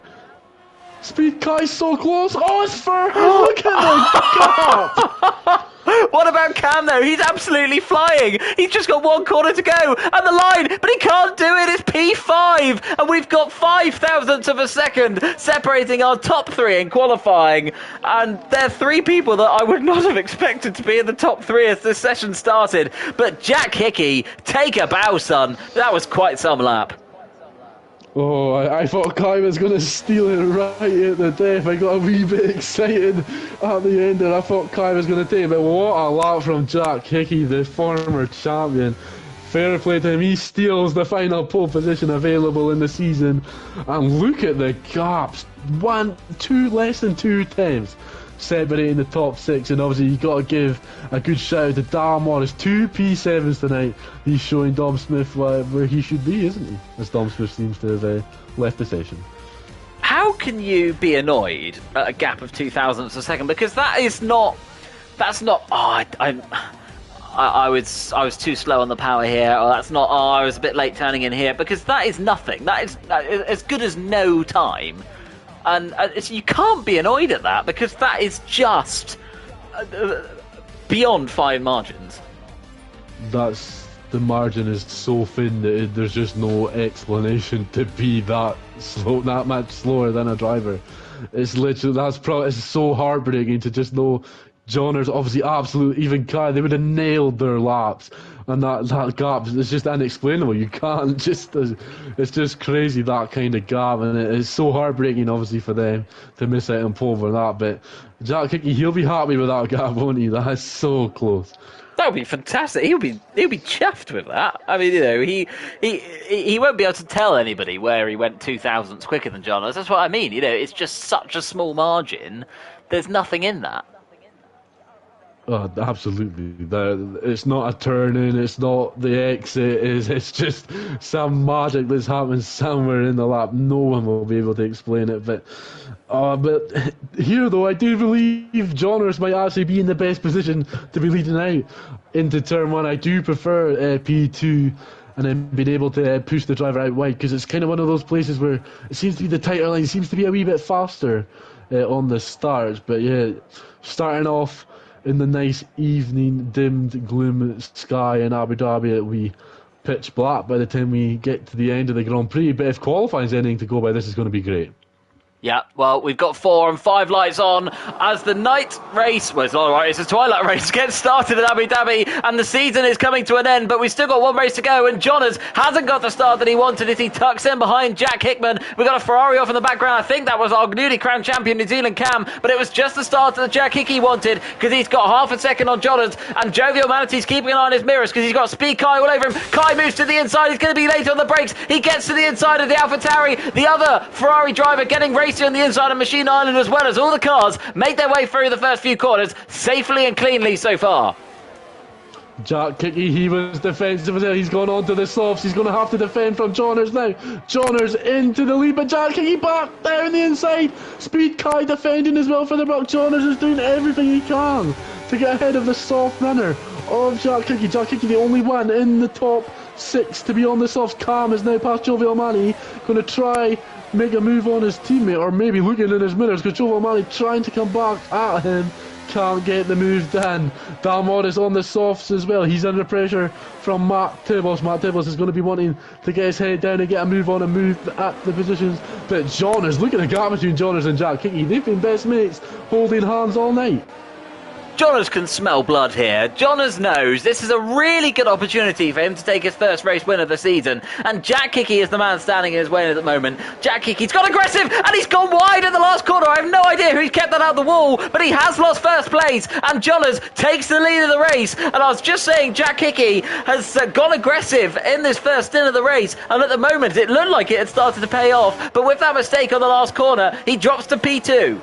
Speed Kai's so close. Oh, it's for look at the gap. What about Cam though? He's absolutely flying. He's just got one corner to go and the line, but he can't do it. It's P5, and we've got 5 thousandths of a second separating our top 3 in qualifying. And they're 3 people that I would not have expected to be in the top 3 as this session started. But Jack Hickey, take a bow, son. That was quite some lap. Oh, I thought Kai was going to steal it right at the death. I got a wee bit excited at the end, and I thought Kai was going to take it. But what a lap from Jack Hickey, the former champion. Fair play to him. He steals the final pole position available in the season. And look at the gaps. Less than 2 tenths separating the top 6, and obviously you got to give a good shout out to Dan Morris. 2 P7s tonight. He's showing Dom Smith where he should be, isn't he? As Dom Smith seems to have left the session. How can you be annoyed at a gap of 2 thousandths a second? Because that's not. Oh, I was too slow on the power here, or that's not. Oh, I was a bit late turning in here, because that is nothing. That is as good as no time. And you can't be annoyed at that, because that is just beyond fine margins. The margin is so thin that there's just no explanation to be that much slower than a driver. It's literally, it's so heartbreaking to just know Johners, obviously absolutely, even Kai, they would have nailed their laps. And that gap is just unexplainable. You can't it's just crazy, that kind of gap, and it's so heartbreaking obviously for them to miss out on pole for that. But Jack Hickey, he'll be happy with that gap, won't he? That is so close. That would be fantastic. He'll be chuffed with that. I mean, he won't be able to tell anybody where he went 2 thousandths quicker than Johners. That's what I mean. It's just such a small margin. There's nothing in that. Oh, absolutely. It's not a turn in, it's not the exit, it's just some magic that's happened somewhere in the lap. No one will be able to explain it. But here, though, I do believe Johners might actually be in the best position to be leading out into turn 1. I do prefer P2 and then being able to push the driver out wide, because it's kind of one of those places where it seems to be the tighter line, seems to be a wee bit faster on the start. But yeah, starting off in the nice evening, dimmed gloom sky in Abu Dhabi, it'll be pitch black by the time we get to the end of the Grand Prix. But if qualifying's anything to go by, this is going to be great. Yeah, well, we've got 4 and 5 lights on as the night race, well, it's not right, it's a twilight race, gets started in Abu Dhabi, and the season is coming to an end, but we've still got one race to go, and Johners hasn't got the start that he wanted as he tucks in behind Jack Hickman. We've got a Ferrari off in the background. I think that was our newly crowned champion, New Zealand Cam, but it was just the start that Jack Hickey wanted, because he's got half a second on Johners, and Jovial Manatee's keeping an eye on his mirrors, because he's got Speed Kai all over him. Kai moves to the inside, he's going to be late on the brakes, he gets to the inside of the AlphaTauri, the other Ferrari driver getting racy on the inside of Machine Island, as well as all the cars make their way through the first few corners safely and cleanly so far. Jack Hickey, he was defensive as well. He's gone on to the softs. He's going to have to defend from Johners now. Johners into the lead, but Jack Hickey back down the inside. Speed Kai defending as well for the buck. Johners is doing everything he can to get ahead of the soft runner of Jack Hickey. Jack Hickey, the only one in the top 6 to be on the softs. Cam is now past Jovial Mani, going to try make a move on his teammate, or maybe looking in his mirrors, because Jovial Mani trying to come back at him, can't get the move done. Dalmor is on the softs as well. He's under pressure from Matt Tibbles. Matt Tibbles is going to be wanting to get his head down and get a move on and move at the positions, but Johners, look at the gap between Johners and Jack Hickey. They've been best mates, holding hands all night. Johners can smell blood here. Johners knows this is a really good opportunity for him to take his first race win of the season. And Jack Hickey is the man standing in his way at the moment. Jack Hickey's got aggressive and he's gone wide at the last corner. I have no idea who's kept that out of the wall, but he has lost first place. And Johners takes the lead of the race. And I was just saying, Jack Hickey has gone aggressive in this first stint of the race. And at the moment, it looked like it had started to pay off. But with that mistake on the last corner, he drops to P2.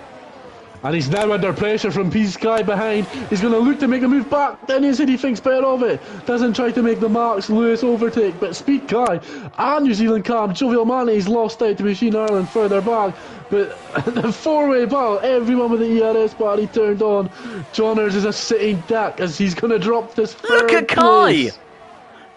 And he's now under pressure from P-Sky behind. He's going to look to make a move back. Then he said he thinks better of it. Doesn't try to make the Max Lewis overtake. But Speed Kai and New Zealand Cam, Jovial Mani, he's lost out to Machine Ireland further back. But the four-way battle, everyone with the ERS party turned on. Johners is a sitting duck as he's going to drop this third Look at Kai! place.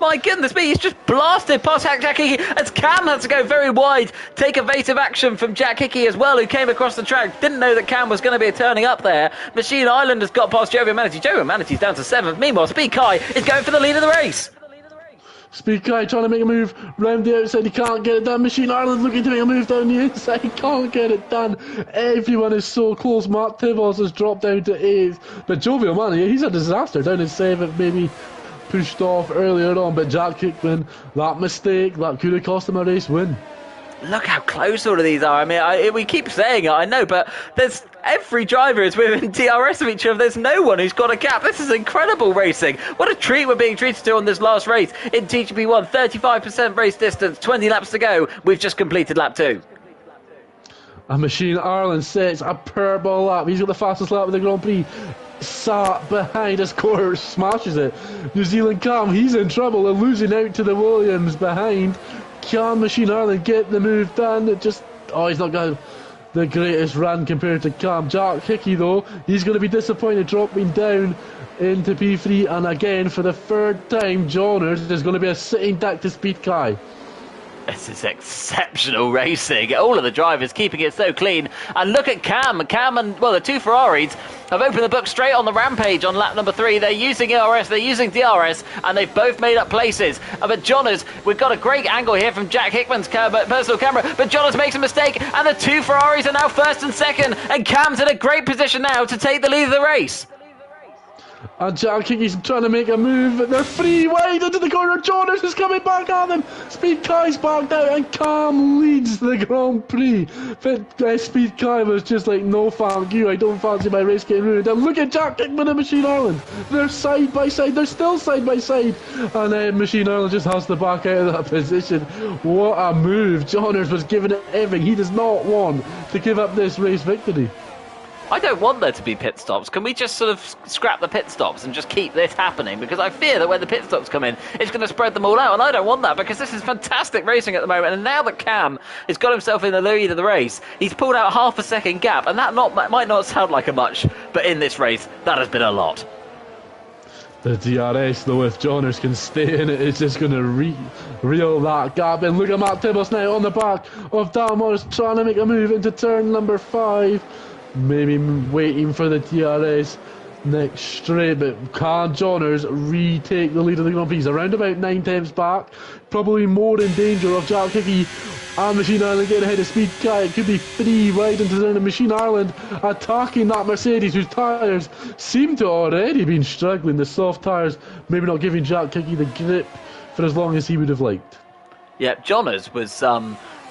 My goodness me, he's just blasted past Jack Hickey as Cam had to go very wide, take evasive action from Jack Hickey as well, who came across the track. Didn't know that Cam was going to be turning up there. Machine Island has got past Jovial Manatee. Jovial Manatee's down to 7th. Meanwhile, Speed Kai is going for the lead of the race. Speed Kai trying to make a move round the outside, he can't get it done. Machine Ireland looking to make a move down the inside, he can't get it done. Everyone is so close. Matt Tibbles has dropped down to 8th, but Jovial Mani, he's a disaster down in 7th, maybe pushed off earlier on. But Jack Hickman, that mistake, that could have cost him a race win. Look how close all of these are. I mean, we keep saying it, I know, but there's every driver is within DRS of each other. There's no one who's got a gap. This is incredible racing. What a treat we're being treated to on this last race in TGP1. 35% race distance, 20 laps to go. We've just completed lap 2. And Machine Ireland sets a purple lap. He's got the fastest lap of the Grand Prix. Sat behind his core, smashes it. New Zealand Cam, he's in trouble. They're losing out to the Williams behind. Can Machine Ireland get the move done? He's not got the greatest run compared to Cam. Jack Hickey, though, he's going to be disappointed dropping down into P3. And again, for the third time, Johners is going to be a sitting duck to Speed Kai. This is exceptional racing. All of the drivers keeping it so clean. And look at Cam. Cam and, well, the two Ferraris have opened the book straight on the rampage on lap number 3. They're using ERS, they're using DRS, and they've both made up places. But Johners, we've got a great angle here from Jack Hickman's personal camera, but Johners makes a mistake, and the two Ferraris are now first and second, and Cam's in a great position now to take the lead of the race. And Jack Hickey's trying to make a move. They're free wide into the corner. Johners is coming back at them. Speed Kai's backed out and Cam leads the Grand Prix. But Speed Kai was just like, no thank you, I don't fancy my race getting ruined. And look at Jack Hickman and Machine Ireland. They're side by side. They're still side by side. And Machine Ireland just has to back out of that position. What a move. Johners was giving it everything. He does not want to give up this race victory. I don't want there to be pit stops. Can we just sort of scrap the pit stops and just keep this happening? Because I fear that when the pit stops come in, it's going to spread them all out. And I don't want that, because this is fantastic racing at the moment. And now that Cam has got himself in the lead of the race, he's pulled out half a second gap. And that might not sound like a much, but in this race, that has been a lot. The DRS, though, if Johners can stay in it, it's just going to reel that gap in. Look at Matt Tibbles now on the back of Dalmor, trying to make a move into turn number 5. Maybe waiting for the DRS next straight, but can Johners retake the lead of the Grand Prix? He's around about 9 tenths back, probably more in danger of Jack Hickey and Machine Island getting ahead of Speed Guy. It could be 3 wide into the Machine Island attacking that Mercedes, whose tyres seem to already been struggling. The soft tyres maybe not giving Jack Hickey the grip for as long as he would have liked. Yep, Johners was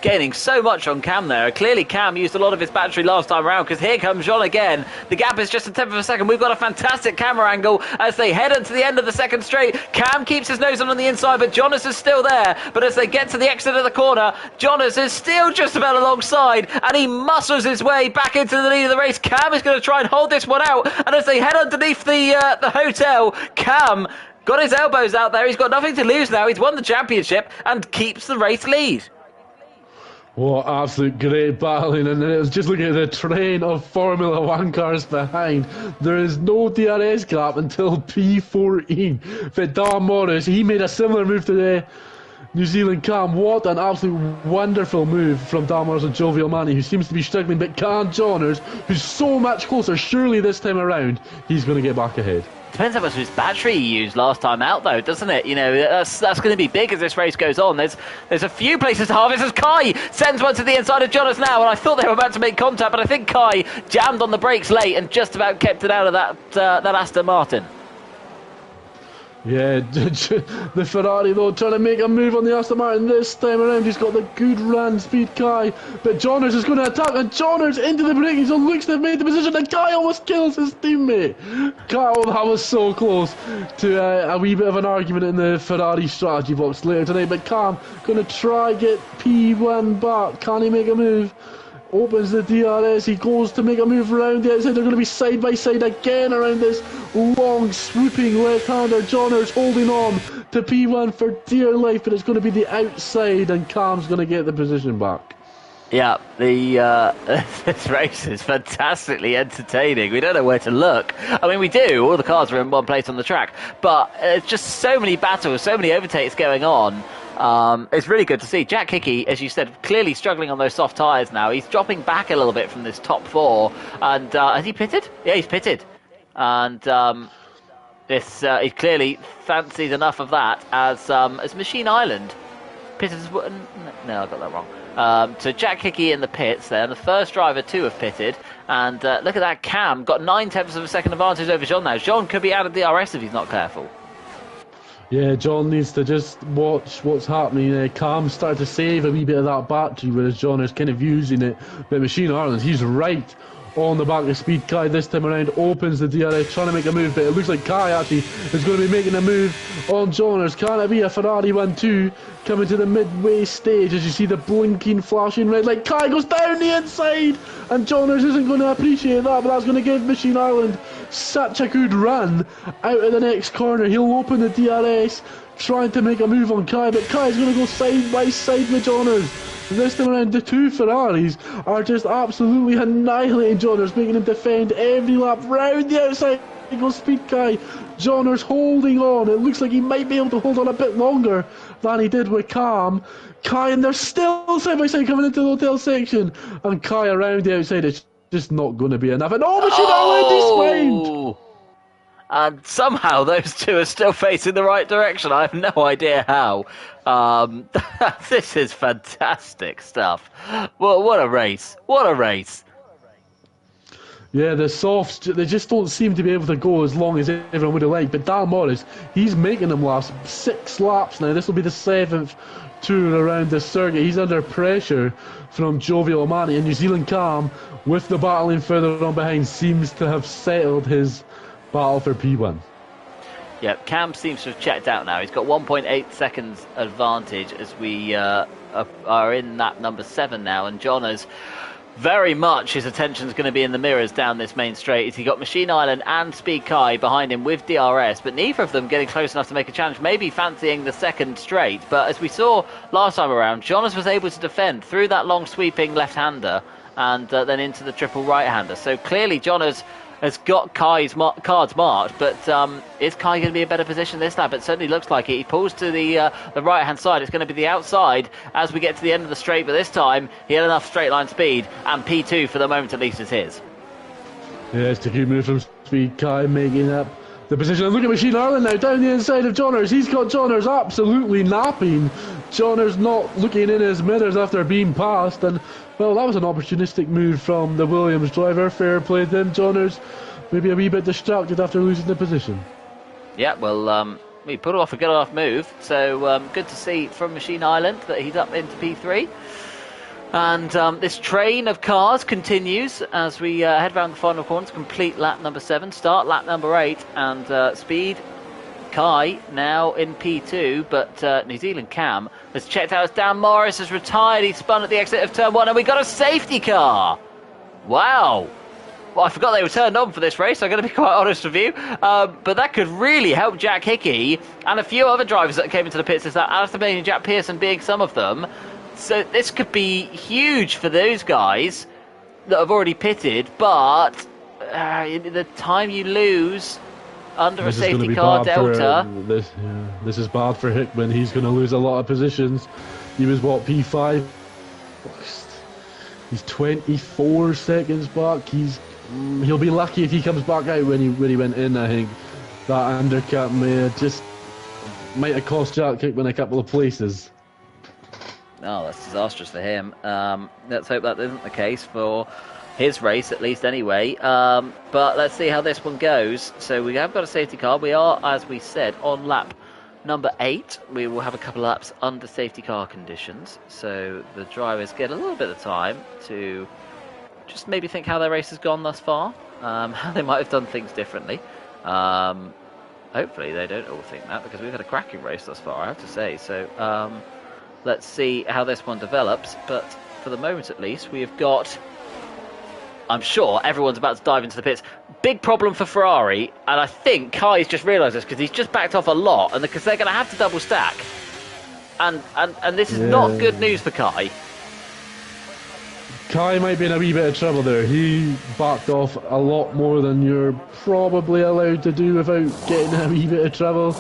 gaining so much on Cam there. Clearly Cam used a lot of his battery last time around, because here comes John again. The gap is just a tenth of a second. We've got a fantastic camera angle as they head into the end of the second straight. Cam keeps his nose on the inside, but Jonas is still there. But as they get to the exit of the corner, Jonas is still just about alongside, and he muscles his way back into the lead of the race. Cam is going to try and hold this one out, and as they head underneath the hotel, Cam got his elbows out there. He's got nothing to lose now. He's won the championship and keeps the race lead. What absolute great battling, and it was just looking at the train of Formula One cars behind. There is no DRS gap until P14. But Dan Morris, he made a similar move to the New Zealand Cam. What an absolute wonderful move from Dan Morris and Jovial Manny, who seems to be struggling. But Cam Johners, who's so much closer, surely this time around, he's going to get back ahead. Depends how much of his battery he used last time out, though, doesn't it? You know, that's going to be big as this race goes on. There's a few places to harvest as Kai sends one to the inside of Jonas now, and I thought they were about to make contact, but I think Kai jammed on the brakes late and just about kept it out of that Aston Martin. Yeah, the Ferrari though trying to make a move on the Aston Martin this time around. He's got the good run, Speed Kai, but Johners is going to attack, and Johners into the braking zone, looks to have made the position, and Kai almost kills his teammate. Kai, oh, that was so close to a wee bit of an argument in the Ferrari strategy box later tonight. But Cam going to try get P1 back. Can he make a move? Opens the DRS, he goes to make a move around the outside. They're going to be side by side again around this long swooping left-hander. Johners holding on to P1 for dear life, but it's going to be the outside, and Cam's going to get the position back. Yeah, this race is fantastically entertaining. We don't know where to look. I mean, we do. All the cars are in one place on the track, but it's just so many battles, so many overtakes going on. It's really good to see. Jack Hickey, as you said, clearly struggling on those soft tyres now. He's dropping back a little bit from this top four. And has he pitted? Yeah, he's pitted. And he clearly fancied enough of that as Machine Island pitted as well. No, I got that wrong. So Jack Hickey in the pits there. The first driver to have pitted. And look at that, Cam got 9 tenths of a second advantage over Jean now. Jean could be out of DRS if he's not careful. Yeah, John needs to just watch what's happening. Cam started to save a wee bit of that battery, whereas John is kind of using it. But Machine Island, he's right on the back of Speed. Kai this time around opens the DRS, trying to make a move, but it looks like Kai actually is going to be making a move on Johners. Can it be a Ferrari 1-2 coming to the midway stage as you see the blinking, flashing red light? Kai goes down the inside, and Johners isn't going to appreciate that, but that's going to give Machine Island such a good run out of the next corner. He'll open the DRS, trying to make a move on Kai, but Kai's going to go side by side with Johners. This time around, the two Ferraris are just absolutely annihilating Johners, making him defend every lap round the outside. He goes Speed Kai. Johners holding on. It looks like he might be able to hold on a bit longer than he did with Cam. Kai, and they're still side by side coming into the hotel section, and Kai around the outside. It's just not going to be enough. And Machine Island is spined. And somehow those two are still facing the right direction. I have no idea how. This is fantastic stuff. Well, what a race. What a race. Yeah, the softs, they just don't seem to be able to go as long as everyone would have liked. But Dan Morris, he's making them last 6 laps now. This will be the 7th tour around the circuit. He's under pressure from Jovial Manny. And New Zealand Cam, with the battling further on behind, seems to have settled his battle for P1. Yeah, Cam seems to have checked out now. He's got 1.8 seconds advantage as we are in that number 7 now. And Johners, very much his attention's going to be in the mirrors down this main straight. He got Machine Island and Speed Kai behind him with DRS, but neither of them getting close enough to make a challenge, maybe fancying the second straight. But as we saw last time around, Johners was able to defend through that long sweeping left-hander and then into the triple right-hander. So clearly Johners has got Kai's cards marked, but is Kai going to be in a better position this lap? It certainly looks like it. He pulls to the right-hand side. It's going to be the outside as we get to the end of the straight, but this time he had enough straight line speed, and P2 for the moment at least is his. Yeah, it's a good move from Speed Kai, making up the position. And look at Machine Ireland now, down the inside of Johners. He's got Johners absolutely napping. Johners not looking in his mirrors after being passed. And, well, that was an opportunistic move from the Williams driver. Fair play to him. Johners maybe a wee bit distracted after losing the position. Yeah, well, we put off a good enough move. So good to see from Machine Island that he's up into P3. And this train of cars continues as we head round the final corner to complete lap number 7, start lap number 8, and Speed Kai now in P2, but New Zealand Cam has checked out as Dan Morris has retired. He spun at the exit of turn 1, and we got a safety car. Wow. Well, I forgot they were turned on for this race, I'm going to be quite honest with you. But that could really help Jack Hickey and a few other drivers that came into the pits, Alistair Bain and Jack Pearson being some of them. So this could be huge for those guys that have already pitted, but the time you lose under a safety car delta... This is bad for Hickman. He's going to lose a lot of positions. He was, what, P5? He's 24 seconds back. He'll be lucky if he comes back out when he went in, I think. That undercut might have cost Jack Hickman a couple of places. Oh, that's disastrous for him. Let's hope that isn't the case for his race, at least anyway. But let's see how this one goes. So we have got a safety car. We are, as we said, on lap number 8. We will have a couple of laps under safety car conditions. So the drivers get a little bit of time to just maybe think how their race has gone thus far. How they might have done things differently. Hopefully they don't all think that, because we've had a cracking race thus far, I have to say. So... let's see how this one develops, but for the moment at least, we have got... I'm sure everyone's about to dive into the pits. Big problem for Ferrari, and I think Kai's just realised this because he's just backed off a lot, and because they're going to have to double stack. And this is not good news for Kai. Kai might be in a wee bit of trouble there. He backed off a lot more than you're probably allowed to do without getting a wee bit of trouble.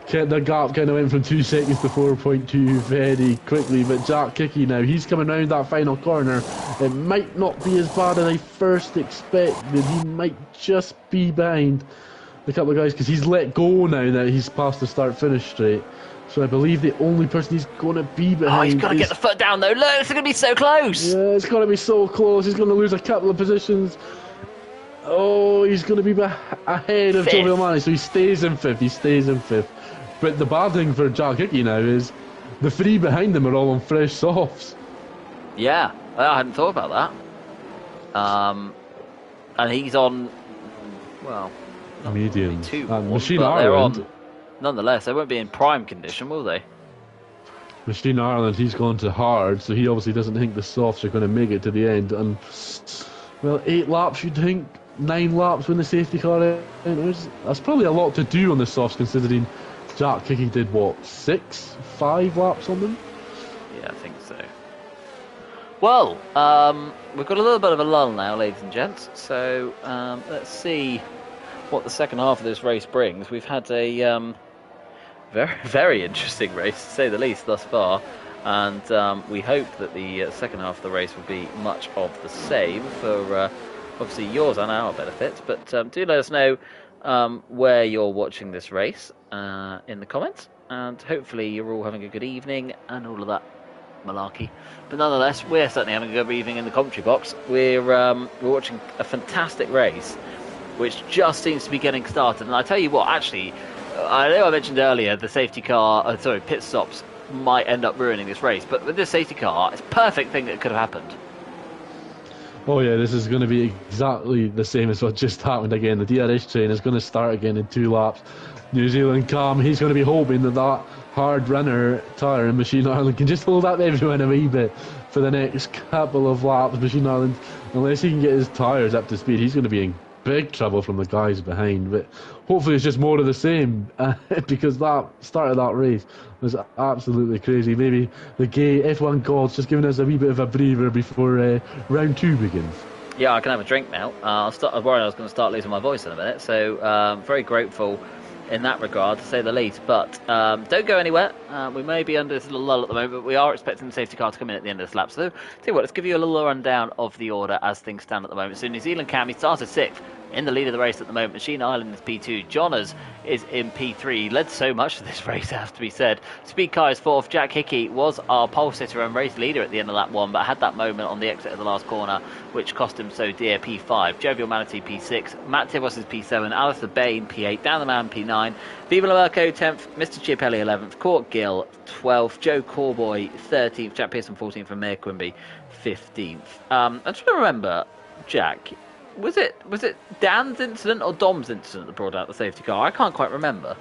The gap kind of went from 2 seconds to 4.2 very quickly, but Jack Hickey now, he's coming round that final corner. It might not be as bad as I first expected. He might just be behind a couple of guys because he's let go now that he's past the start-finish straight. So I believe the only person he's going to be behind... Oh, he's got to get the foot down though. Look, it's going to be so close. Yeah, it's going to be so close. He's going to lose a couple of positions. Oh, he's going to be ahead of Joe Romani, so he stays in 5th. But the bad thing for Jack Hickey now is the 3 behind him are all on fresh softs. Yeah, I hadn't thought about that. And he's on, well, medium. Machine Ireland. Nonetheless, they won't be in prime condition, will they? Machine Ireland, he's gone to hard, so he obviously doesn't think the softs are going to make it to the end. And, well, 8 laps, you'd think. 9 laps when the safety car enters. That's probably a lot to do on the softs, considering Jack Hickey did, what, 5 laps on them? Yeah, I think so. Well, we've got a little bit of a lull now, ladies and gents. So let's see what the second half of this race brings. We've had a very, very interesting race, to say the least, thus far. And we hope that the second half of the race will be much of the same for obviously yours and our benefits. But do let us know where you're watching this race in the comments, and hopefully you're all having a good evening and all of that malarkey. But nonetheless, we're certainly having a good evening in the commentary box. We're watching a fantastic race which just seems to be getting started. And I tell you what, actually, I know I mentioned earlier the safety car, pit stops might end up ruining this race, but with this safety car, it's a perfect thing that could have happened. Oh yeah, this is going to be exactly the same as what just happened again. The DRS train is going to start again in 2 laps. New Zealand Cam, he's going to be hoping that hard runner tyre in Machine Ireland can just hold up everyone a wee bit for the next couple of laps. Machine Ireland, unless he can get his tyres up to speed, he's going to be in big trouble from the guys behind. But hopefully it's just more of the same, because that start of that race was absolutely crazy. Maybe the gay F1 gods just giving us a wee bit of a breather before round 2 begins. Yeah, I can have a drink now. I was worried I was going to start losing my voice in a minute, so very grateful in that regard, to say the least. But don't go anywhere. We may be under this little lull at the moment, but we are expecting the safety car to come in at the end of this lap. So, tell you what, let's give you a little rundown of the order as things stand at the moment. So, New Zealand Cam, he started 6th. In the lead of the race at the moment, Machine Island is P2. Johners is in P3. Led so much of this race, has to be said. Speed Car is 4th. Jack Hickey was our pole sitter and race leader at the end of lap 1, but had that moment on the exit of the last corner, which cost him so dear. P5. Jovial Manatee P6. Matt Tibos is P7. Alistair Bain P8. Dan the Man P9. Viva Lamerco 10th. Mr. Chiapelli 11th. Court Gill 12th. Joe Corboy 13th. Jack Pearson 14th. And Mayor Quimby 15th. I'm trying to remember, Jack. Was it Dan's incident or Dom's incident that brought out the safety car? I can't quite remember.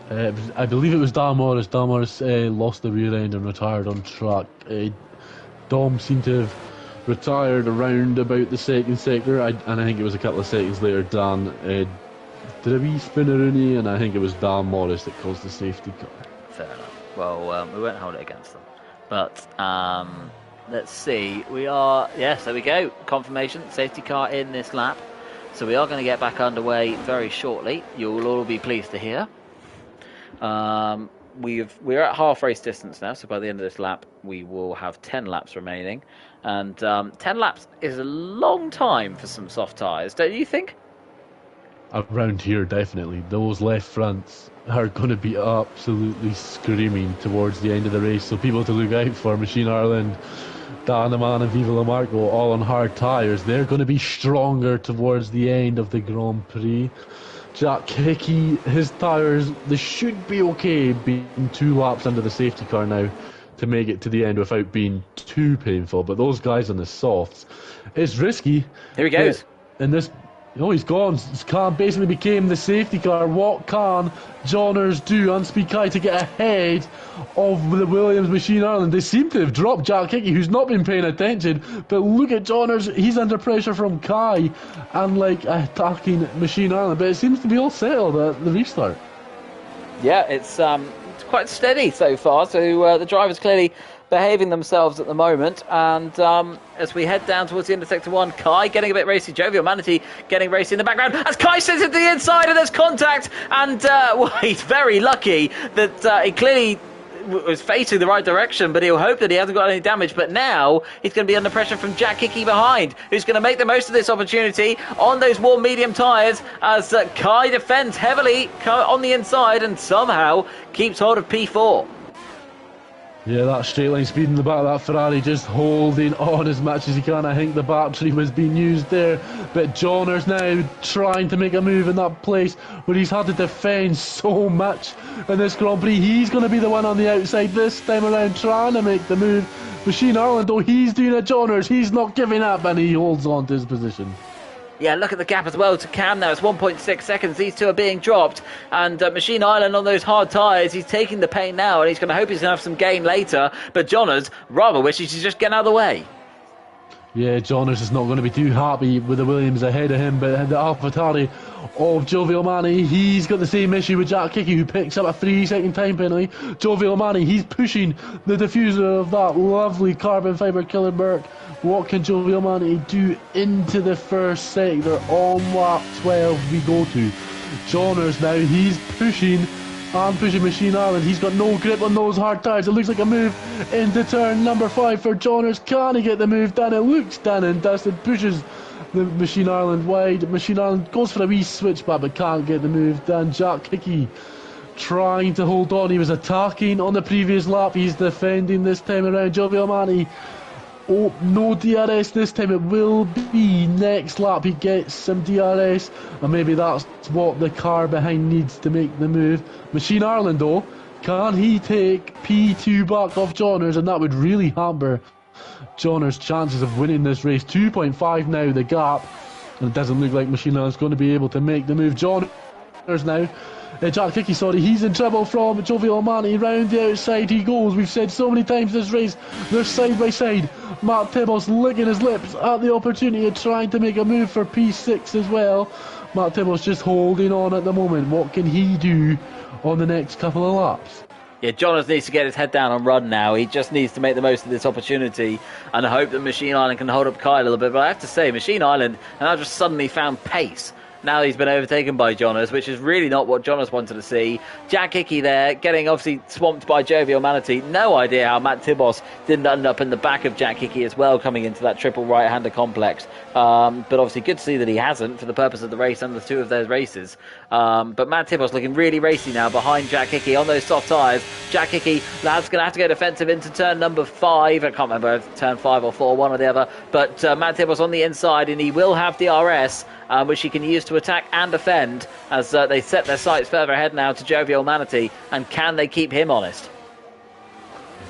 I believe it was Dan Morris. Dan Morris lost the rear end and retired on track. Dom seemed to have retired around about the second sector, and I think it was a couple of seconds later Dan did a wee spinneroonie, and I think it was Dan Morris that caused the safety car. Fair enough. Well, we won't hold it against them. But let's see. We are, yes, there we go. Confirmation, safety car in this lap. So we are going to get back underway very shortly. You'll all be pleased to hear. We're at half race distance now, so by the end of this lap, we will have 10 laps remaining. And 10 laps is a long time for some soft tyres, don't you think? Around here, definitely. Those left fronts are going to be absolutely screaming towards the end of the race. So people to look out for: Machine Ireland, Dan the Man and Viva La Marco, all on hard tyres. They're going to be stronger towards the end of the Grand Prix. Jack Hickey, his tyres, they should be okay being 2 laps under the safety car now to make it to the end without being too painful. But those guys on the softs, it's risky. Here he goes. And this, he's gone. Khan basically became the safety car. What can Johners do on Speed Kai to get ahead of the Williams Machine Ireland? They seem to have dropped Jack Hickey, who's not been paying attention. But look at Johners. He's under pressure from Kai and attacking Machine Ireland. But it seems to be all settled at the restart. Yeah, it's quite steady so far. So the drivers clearly behaving themselves at the moment, and as we head down towards the end of Sector 1, Kai getting a bit racy, Jovial Manatee getting racy in the background, as Kai sits into the inside and there's contact, and he's very lucky that he clearly was facing the right direction, but he'll hope that he hasn't got any damage. But now he's going to be under pressure from Jack Hickey behind, who's going to make the most of this opportunity on those warm medium tyres, as Kai defends heavily on the inside and somehow keeps hold of P4. Yeah, that straight line speed in the back of that Ferrari, just holding on as much as he can. I think the battery was being used there, but Johners now trying to make a move in that place where he's had to defend so much in this Grand Prix. He's going to be the one on the outside this time around, trying to make the move. Machine Ireland, though, he's doing a Johners. He's not giving up, and he holds on to his position. Yeah, look at the gap as well to Cam now. It's 1.6 seconds. These two are being dropped. And Machine Island on those hard tyres, he's taking the pain now, and he's going to hope he's going to have some gain later. But Johners rather wishes he's just getting out of the way. Yeah, Johners is not going to be too happy with the Williams ahead of him, but the AlphaTauri of Jovial Manny, he's got the same issue with Jack Hickey, who picks up a 3-second time penalty. Jovial Manny, he's pushing the diffuser of that lovely carbon fibre killer Merc. What can Jovial Manny do into the first sector? On lap 12 we go to. Johners now, he's pushing Machine Island. He's got no grip on those hard tyres. It looks like a move into turn number 5 for Johners. Can he get the move done? It looks done and dusted. Pushes the Machine Island wide. Machine Island goes for a wee switchback but can't get the move done. Jack Hickey trying to hold on. He was attacking on the previous lap. He's defending this time around. Jovial Manny. Oh, no DRS this time. It will be next lap. He gets some DRS, and maybe that's what the car behind needs to make the move. Machine Ireland, though, can he take P2 back off Johners? And that would really hamper Johners' chances of winning this race. 2.5 now, the gap, and it doesn't look like Machine Ireland's going to be able to make the move. Johners now. Jack Hickey, he's in trouble from Jovial Manny. Round the outside he goes. We've said so many times this race, they're side by side. Matt Tibbles licking his lips at the opportunity of trying to make a move for P6 as well. Matt Tibbles just holding on at the moment. What can he do on the next couple of laps? Yeah, Jonas needs to get his head down and run now. He just needs to make the most of this opportunity and hope that Machine Island can hold up Kai a little bit. But I have to say, Machine Island, and I just suddenly found pace. Now he's been overtaken by Jonas, which is really not what Jonas wanted to see. Jack Hickey there, getting obviously swamped by Jovial Manatee. No idea how Matt Tibos didn't end up in the back of Jack Hickey as well, coming into that triple right-hander complex. But obviously good to see that he hasn't for the purpose of the race and the two of those races. But Matt Tibos looking really racy now behind Jack Hickey on those soft tyres. Jack Hickey, that's going to have to go defensive into turn number 5. I can't remember if turn 5 or 4, one or the other. But Matt Tibos on the inside, and he will have DRS, which he can use to attack and defend as they set their sights further ahead now to Jovial Manatee. And can they keep him honest?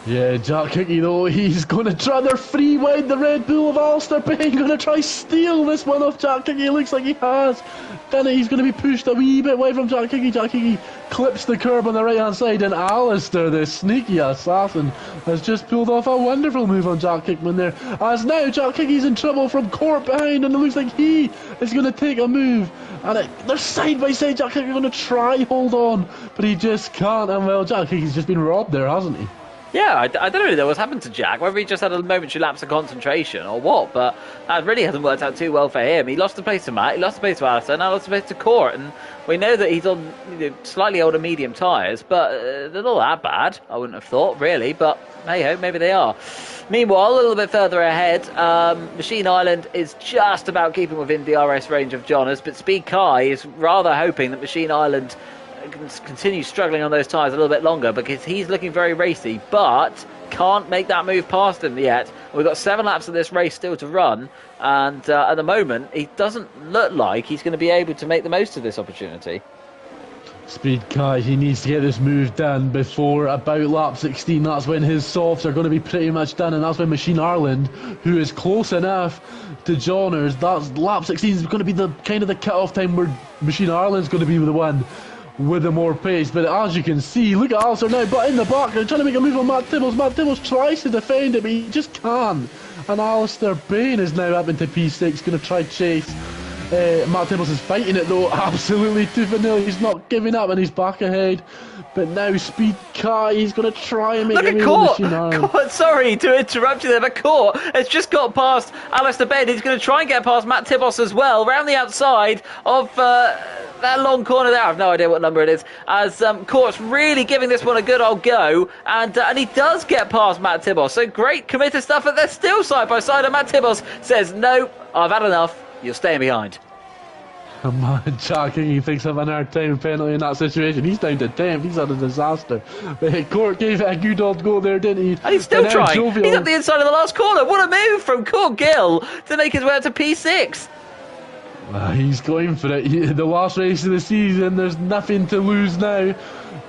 Yeah, Jack Hickey though, he's going to try, they're free wide the Red Bull of Alistair Payne, going to try steal this one off Jack Hickey. It looks like he has. Then he's going to be pushed a wee bit away from Jack Hickey. Jack Hickey clips the curb on the right hand side, and Alistair, the sneaky assassin, has just pulled off a wonderful move on Jack Hickman there. As now Jack Hickey's in trouble from Court behind, and it looks like he is going to take a move. And they're side by side. Jack Hickey's going to try hold on, but he just can't. And well, Jack Hickey's just been robbed there, hasn't he? Yeah, I don't really know what's happened to Jack, whether he just had a momentary lapse of concentration or what, but that really hasn't worked out too well for him. He lost the place to Matt, he lost the place to Alistair, now lost the place to Court, and we know that he's on slightly older medium tyres, but they're not that bad, I wouldn't have thought, really, but hey-ho, maybe they are. Meanwhile, a little bit further ahead, Machine Island is just about keeping within DRS range of Jonas, but Speed Kai is rather hoping that Machine Island continue struggling on those tyres a little bit longer, because he's looking very racy but can't make that move past him yet. We've got 7 laps of this race still to run, and at the moment he doesn't look like he's going to be able to make the most of this opportunity. Speed Kai, he needs to get this move done before about lap 16. That's when his softs are going to be pretty much done, and that's when Machine Ireland, who is close enough to Johners, that's lap 16 is going to be the kind of the cut-off time where Machine Ireland's going to be the one with the more pace. But as you can see, look at Alistair now, but in the back, they're trying to make a move on Matt Tibbles. Matt Tibbles tries to defend it, but he just can't. And Alistair Payne is now up into P6, going to try chase. Matt Tibbles is fighting it though, absolutely tooth and nail. He's not giving up, and he's back ahead. But now Speed Kai, he's going to try and make a move on Machine Ireland. Court, sorry to interrupt you there, but Court has just got past Alistair Payne. He's going to try and get past Matt Tibbles as well, round the outside of that long corner there. I have no idea what number it is, as Court's really giving this one a good old go, and he does get past Matt Tibbles. So great committed stuff, but they're still side by side, and Matt Tibbles says, no, I've had enough, you're staying behind. Oh man, Jack Hickey thinks of an hard time penalty in that situation. He's down to 10th, he's had a disaster. But Court gave it a good old go there, didn't he? And he's still trying. He's up the inside of the last corner. What a move from Court Gill to make his way up to P6. He's going for it. The last race of the season, there's nothing to lose now.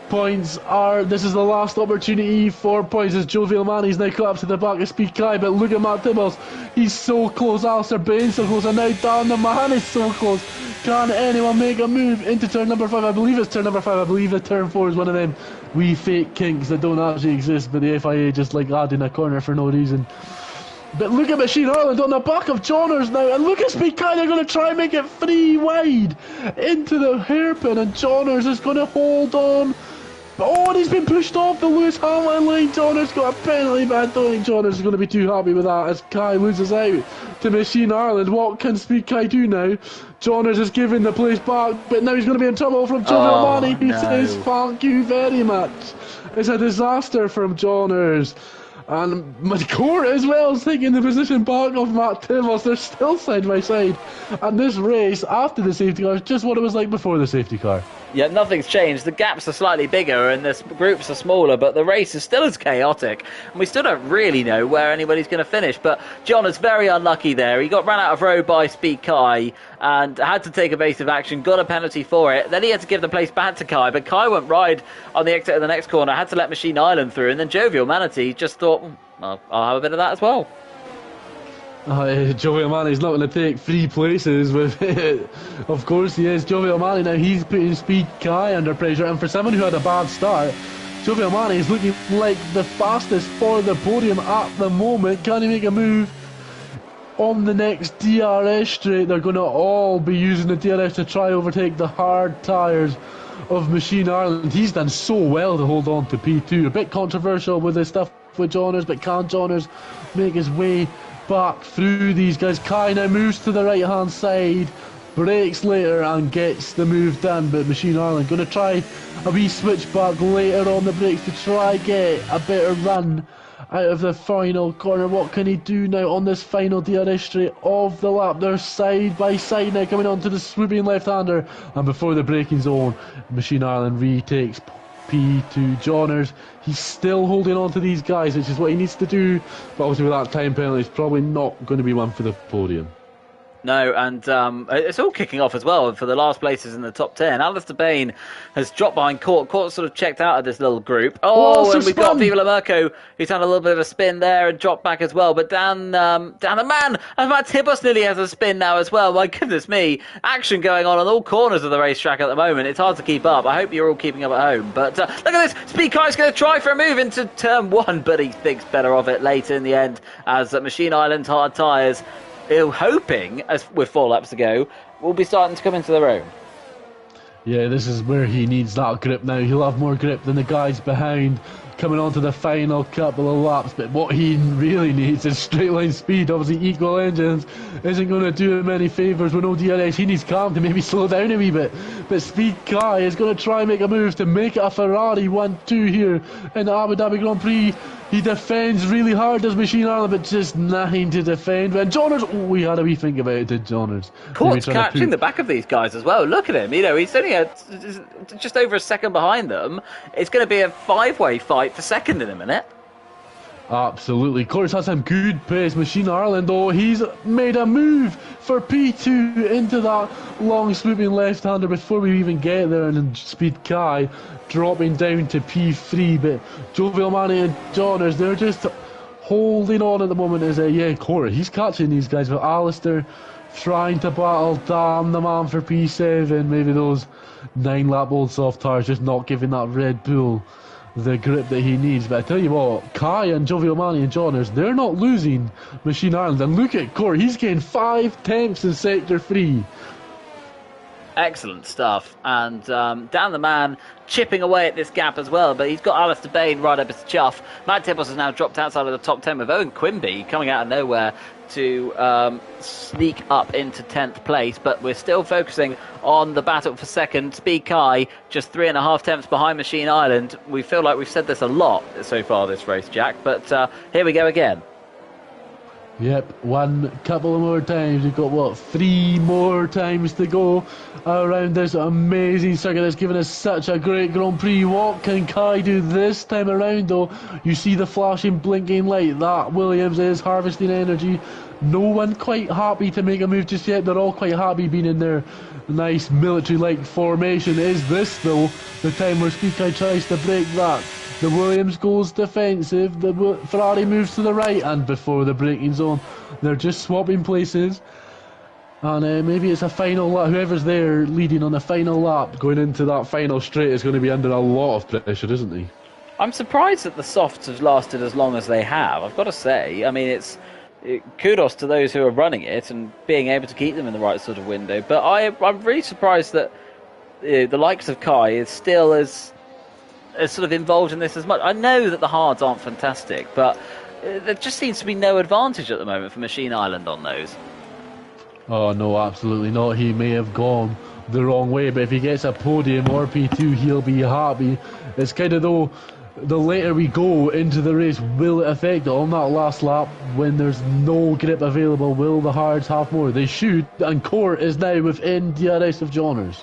Points are, this is the last opportunity for points as Jovial Man, he's now caught up to the back of Speed Kai, but look at Matt Tibbles, he's so close. Alistair Bain so close, and now Dan the man is so close. Can anyone make a move into turn number 5? I believe it's turn number 5. I believe that turn 4 is one of them wee fake kinks that don't actually exist, but the FIA just like adding a corner for no reason. But look at Machine Ireland on the back of Johners now, and look at Speed Kai, they're going to try and make it 3 wide into the hairpin, and Johners is going to hold on. Oh, and he's been pushed off the Lewis Hamilton line. Johners got a penalty, but I don't think Johners is going to be too happy with that as Kai loses out to Machine Ireland. What can Speed Kai do now? Johners is giving the place back, but now he's going to be in trouble from Jovial Manny, who says thank you very much. It's a disaster from Johners. And Court as well is taking the position back of Matt Tibbles. They're still side by side. And this race after the safety car is just what it was like before the safety car. Yeah, nothing's changed. The gaps are slightly bigger and the groups are smaller, but the race is still as chaotic. And we still don't really know where anybody's going to finish. But John is very unlucky there. He got run out of road by Speed Kai and had to take evasive action, got a penalty for it. Then he had to give the place back to Kai, but Kai went wide on the exit of the next corner, had to let Machine Island through, and then Jovial Manatee just thought, well, I'll have a bit of that as well. Jovial Manny's not going to take 3 places with it. Of course he is. Jovial Manny now, he's putting Speed Kai under pressure, and for someone who had a bad start, Jovial Manny is looking like the fastest for the podium at the moment. Can he make a move on the next DRS straight? They're going to all be using the DRS to try overtake the hard tyres of Machine Ireland. He's done so well to hold on to P2. A bit controversial with his stuff with Johners, but can Johners make his way back through these guys? Kai now moves to the right hand side breaks later and gets the move done, but Machine Ireland going to try a wee switchback later on the brakes to try get a better run out of the final corner. What can he do now on this final DRS straight of the lap? They're side by side now, coming on to the swooping left-hander, and before the braking zone, Machine Ireland retakes P2. Johners, he's still holding on to these guys, which is what he needs to do, but obviously with that time penalty, it's probably not going to be one for the podium. No, and it's all kicking off as well for the last places in the top 10. Alistair Bain has dropped behind Court. Court sort of checked out of this little group. And we've got Viva La Merco, who's had a little bit of a spin there and dropped back as well. But Dan the man, and Matt Tibbos nearly has a spin now as well. My goodness me. Action going on all corners of the racetrack at the moment. It's hard to keep up. I hope you're all keeping up at home. But look at this. Speed Kai's going to try for a move into turn 1, but he thinks better of it later in the end as Machine Island's hard tyres, hoping, as with 4 laps to go, will be starting to come into their own. Yeah, this is where he needs that grip now. He'll have more grip than the guys behind coming on to the final couple of laps, but what he really needs is straight line speed. Obviously equal engines isn't going to do him any favours with no DRS. He needs calm to maybe slow down a wee bit, but Speed Kai is going to try and make a move to make it a Ferrari 1-2 here in the Abu Dhabi Grand Prix. He defends really hard, does Machine Ireland, but just nothing to defend. And Johners, we had a wee think about it, did Johners. Court's catching the back of these guys as well. Look at him. You know, he's only just over a second behind them. It's going to be a 5-way fight for second in a minute. Absolutely. Courts has some good pace. Machine Ireland, though, he's made a move for P2 into that long swooping left-hander before we even get there, and then Speed Kai dropping down to P3. But Jovial Manny and Johners, they're just holding on at the moment. Court, he's catching these guys, but Alistair trying to battle down the man for P7. Maybe those 9-lap-old soft tires just not giving that Red Bull the grip that he needs. But I tell you what, Kai and Jovial Manny and Johners, they're not losing Machine Ireland. And look at Court, he's getting 5 tenths in sector 3. Excellent stuff. And Dan the man chipping away at this gap as well, but he's got Alistair Bain right up his chuff. Matt Tibbos has now dropped outside of the top 10 with Owen Quimby coming out of nowhere to sneak up into 10th place, but we're still focusing on the battle for second. Speed Kai just 3.5 tenths behind Machine Ireland. We feel like we've said this a lot so far this race, Jack, but here we go again. Yep, one couple of more times. We've got, 3 more times to go around this amazing circuit that's given us such a great Grand Prix. What can Kai do this time around, though? You see the flashing, blinking light. That Williams is harvesting energy. No one quite happy to make a move just yet. They're all quite happy being in their nice military-like formation. Is this, though, the time where Speed Kai tries to break that? The Williams goes defensive, the Ferrari moves to the right, and before the braking zone, they're just swapping places. And maybe it's a final lap. Whoever's there leading on the final lap going into that final straight is going to be under a lot of pressure, isn't he? I'm surprised that the softs have lasted as long as they have, I've got to say. I mean, kudos to those who are running it and being able to keep them in the right sort of window. But I'm really surprised that the likes of Kai is still as sort of involved in this as much. I know that the hards aren't fantastic, but there just seems to be no advantage at the moment for Machine Island on those. Oh no, absolutely not. He may have gone the wrong way, but if he gets a podium or P2, he'll be happy. It's kind of though, the later we go into the race, will it affect it on that last lap when there's no grip available? Will the hards have more? They should, and Court is now within DRS of Johners.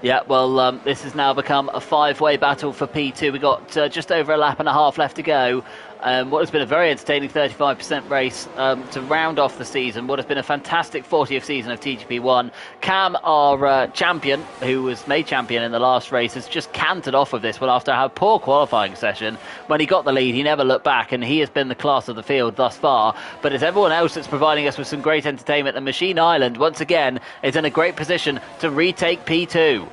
Yeah, well, this has now become a 5-way battle for P2. We've got just over a lap and a half left to go. What has been a very entertaining 35% race to round off the season. What has been a fantastic 40th season of TGP1. Cam, our champion, who was made champion in the last race, has just cantered off of this one after a poor qualifying session. When he got the lead, he never looked back, and he has been the class of the field thus far. But it's everyone else that's providing us with some great entertainment. And Machine Island, once again, is in a great position to retake P2.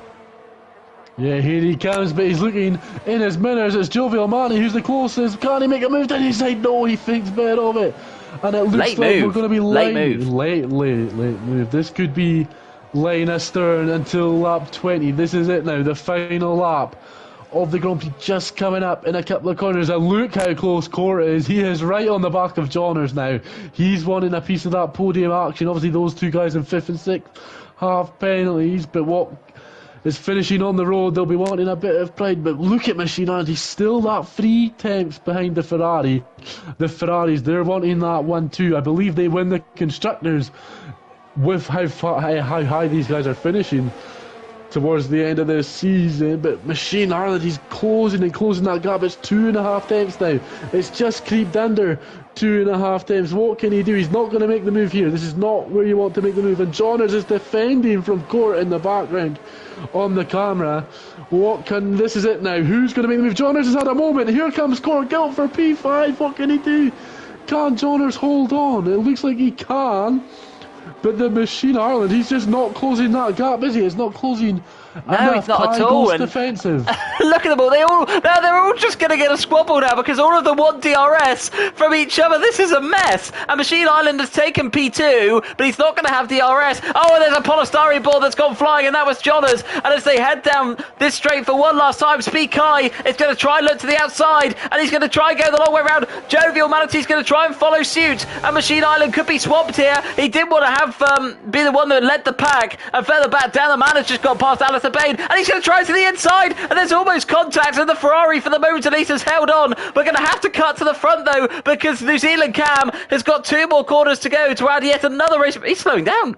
Yeah, here he comes, but he's looking in his mirrors. It's Jovial Manny who's the closest. Can he make a move down his side? No, he thinks better of it. And it looks like we're going to be late move. This could be line astern until lap 20. This is it now, the final lap of the Grand Prix just coming up in a couple of corners. And look how close Court is. He is right on the back of Johners now. He's wanting a piece of that podium action. Obviously those two guys in 5th and 6th half penalties, but what is finishing on the road, they'll be wanting a bit of pride. But look at Machine Island, he's still that 3 tenths behind the Ferrari. The Ferraris, they're wanting that 1-2. I believe they win the Constructors with how high these guys are finishing towards the end of this season. But Machine Ireland, he's closing that gap. It's 2.5 tenths now. It's just creeped under 2.5 tenths. What can he do? He's not going to make the move here. This is not where you want to make the move. And Johners is defending from Court in the background on the camera. This is it now. Who's going to make the move? Johners has had a moment. Here comes Court. Guilt for P5. What can he do? Can Johners hold on? It looks like he can. But the Machine Ireland, he's just not closing that gap, is he? It's not closing. No, he's not at all. Defensive. Look at them all. They're all just going to get a squabble now because all of them want DRS from each other. This is a mess. And Machine Island has taken P2, but he's not going to have DRS. Oh, and there's a polystyrene ball that's gone flying, and that was Johners. And as they head down this straight for one last time, Speed Kai is going to try and look to the outside, and he's going to try and go the long way around. Jovial Manatee's going to try and follow suit, and Machine Island could be swamped here. He did want to have be the one that led the pack, and further back down, the man has just got past Alistair Bain, and he's going to try to the inside, and there's almost contact, and the Ferrari for the moment at least has held on. We're going to have to cut to the front though, because New Zealand Cam has got 2 more corners to go to add yet another race. He's slowing down.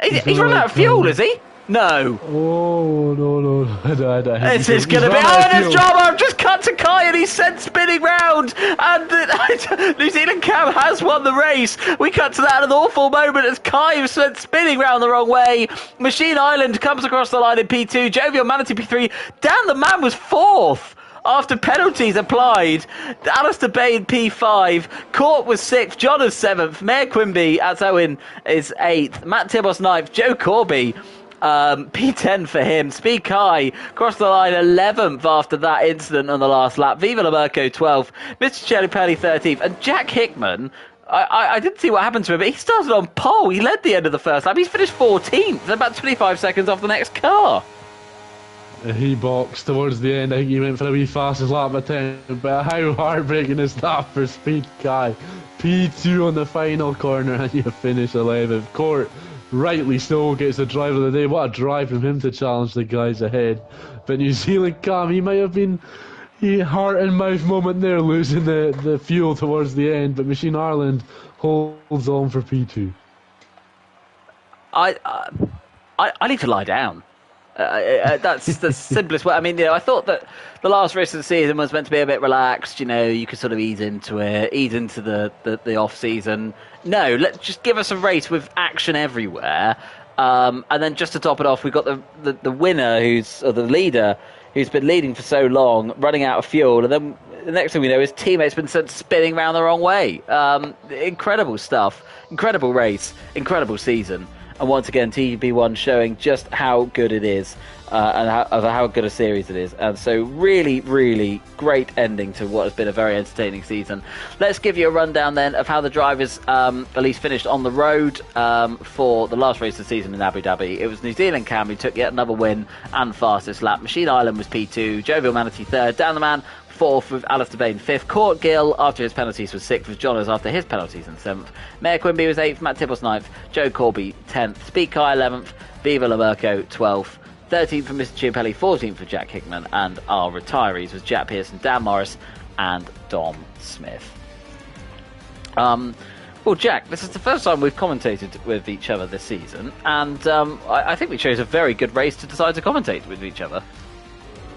He's running out of fuel, is he? No. Oh, no. This is going to be... Oh, and there's drama. I've just cut to Kai and he's sent spinning round. And New Zealand Cam has won the race. We cut to that at an awful moment as Kai is sent spinning round the wrong way. Machine Island comes across the line in P2. Jovial Manatee P3. Dan the man was 4th. After penalties applied, Alistair Bain P5, Court was 6th, John is 7th, Mayor Quimby, that's Owen, is 8th, Matt Tibos 9th, Joe Corby, P10 for him, Speed Kai crossed the line 11th after that incident on the last lap, Viva Lamerco 12th, Mr. Chelipelli 13th, and Jack Hickman, I didn't see what happened to him, but he started on pole, he led the end of the first lap, he's finished 14th, about 25 seconds off the next car. He boxed towards the end. I think he went for a wee fastest lap attempt, but how heartbreaking is that for Speed Kai? P2 on the final corner and you finish 11th. Court, rightly so, gets the driver of the day. What a drive from him to challenge the guys ahead. But New Zealand Cam, he might have been a heart and mouth moment there, losing the fuel towards the end, but Machine Ireland holds on for P2. I need to lie down. That's the simplest way. I mean, I thought that the last race of the season was meant to be a bit relaxed. You could sort of ease into it, ease into the off season. No, let's just give us a race with action everywhere. And then just to top it off, we've got the winner, or the leader, who's been leading for so long, running out of fuel, and then the next thing we know, his teammate's been sent spinning around the wrong way. Incredible stuff, incredible race, incredible season. And once again, TGP1 showing just how good it is and how good a series it is. And so really, really great ending to what has been a very entertaining season. Let's give you a rundown then of how the drivers at least finished on the road for the last race of the season in Abu Dhabi. It was New Zealand Cam who took yet another win and fastest lap. Machine Island was P2, Jovial Manatee 3rd, Dan the Man 4th with Alistair Bain 5th, Court Gill after his penalties was 6th with Johners after his penalties in 7th, Mayor Quimby was 8th, Matt Tibbles 9th, Joe Corby 10th, Speed Kai 11th, Viva Lamerco 12th, 13th for Mr. Chiapelli, 14th for Jack Hickman, and our retirees was Jack Pearson, Dan Morris and Dom Smith. Well, Jack, this is the first time we've commentated with each other this season, and I think we chose a very good race to decide to commentate with each other.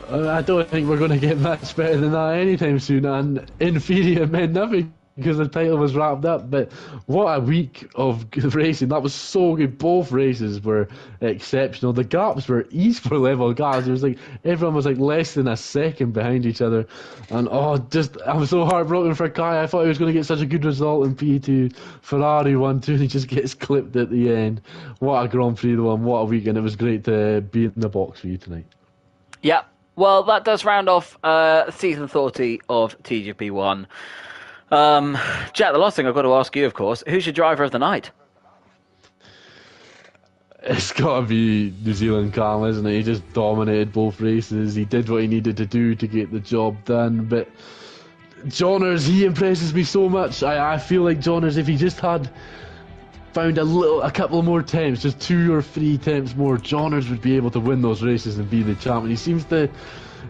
I don't think we're going to get much better than that anytime soon, and inferior meant nothing because the title was wrapped up. But what a week of racing. That was so good. Both races were exceptional. The gaps were equal level gaps. It was like everyone was like less than a second behind each other. And I'm so heartbroken for Kai. I thought he was going to get such a good result in P2. Ferrari 1-2 and he just gets clipped at the end. What a Grand Prix though, and what a weekend. It was great to be in the box for you tonight. Yeah. Well, that does round off season 30 of TGP1. Jack, the last thing I've got to ask you, of course, who's your driver of the night? It's got to be New Zealand Cam, isn't it? He just dominated both races. He did what he needed to do to get the job done. But Johners, he impresses me so much. I feel like Johners, if he just had found a couple of more attempts, just 2 or 3 attempts more, Johners would be able to win those races and be the champion.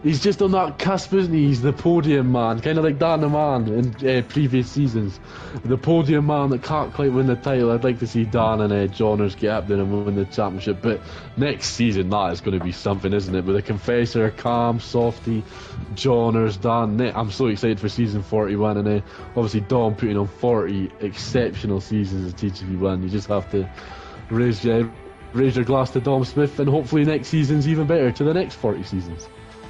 He's just on that cusp, isn't he? He's the podium man, kind of like Dan the Man in previous seasons. The podium man that can't quite win the title. I'd like to see Dan and Johners get up there and win the championship. But next season, that is going to be something, isn't it? With a Confessor, Cam, Softy, Johners, Dan. I'm so excited for season 41. And obviously Dom putting on 40 exceptional seasons of TGP1. You just have to raise your glass to Dom Smith, and hopefully next season's even better to the next 40 seasons.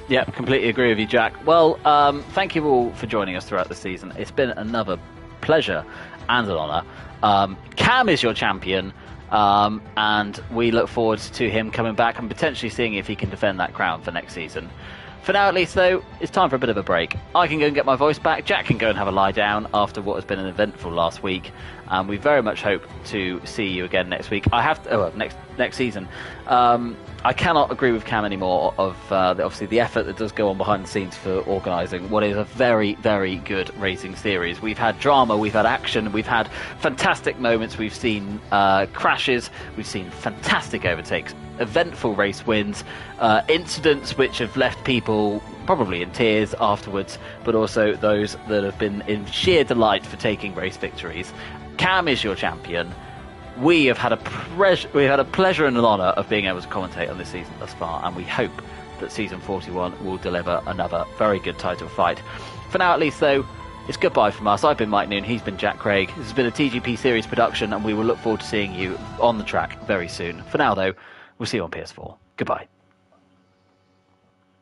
Yeah, completely agree with you, Jack. Well, thank you all for joining us throughout the season. It's been another pleasure and an honour. Cam is your champion, and we look forward to him coming back and potentially seeing if he can defend that crown for next season. For now, at least, though, it's time for a bit of a break. I can go and get my voice back. Jack can go and have a lie down after what has been an eventful last week. And we very much hope to see you again next week. Next season. I cannot agree with Cam anymore of obviously the effort that does go on behind the scenes for organising what is a very, very good racing series. We've had drama, we've had action, we've had fantastic moments, we've seen crashes, we've seen fantastic overtakes, eventful race wins, incidents which have left people probably in tears afterwards, but also those that have been in sheer delight for taking race victories. Cam is your champion. We have had a pleasure and an honour of being able to commentate on this season thus far, and we hope that season 41 will deliver another very good title fight. For now, at least, though, it's goodbye from us. I've been Mike Noon, he's been Jack Craig. This has been a TGP series production, and we will look forward to seeing you on the track very soon. For now, though, we'll see you on PS4. Goodbye.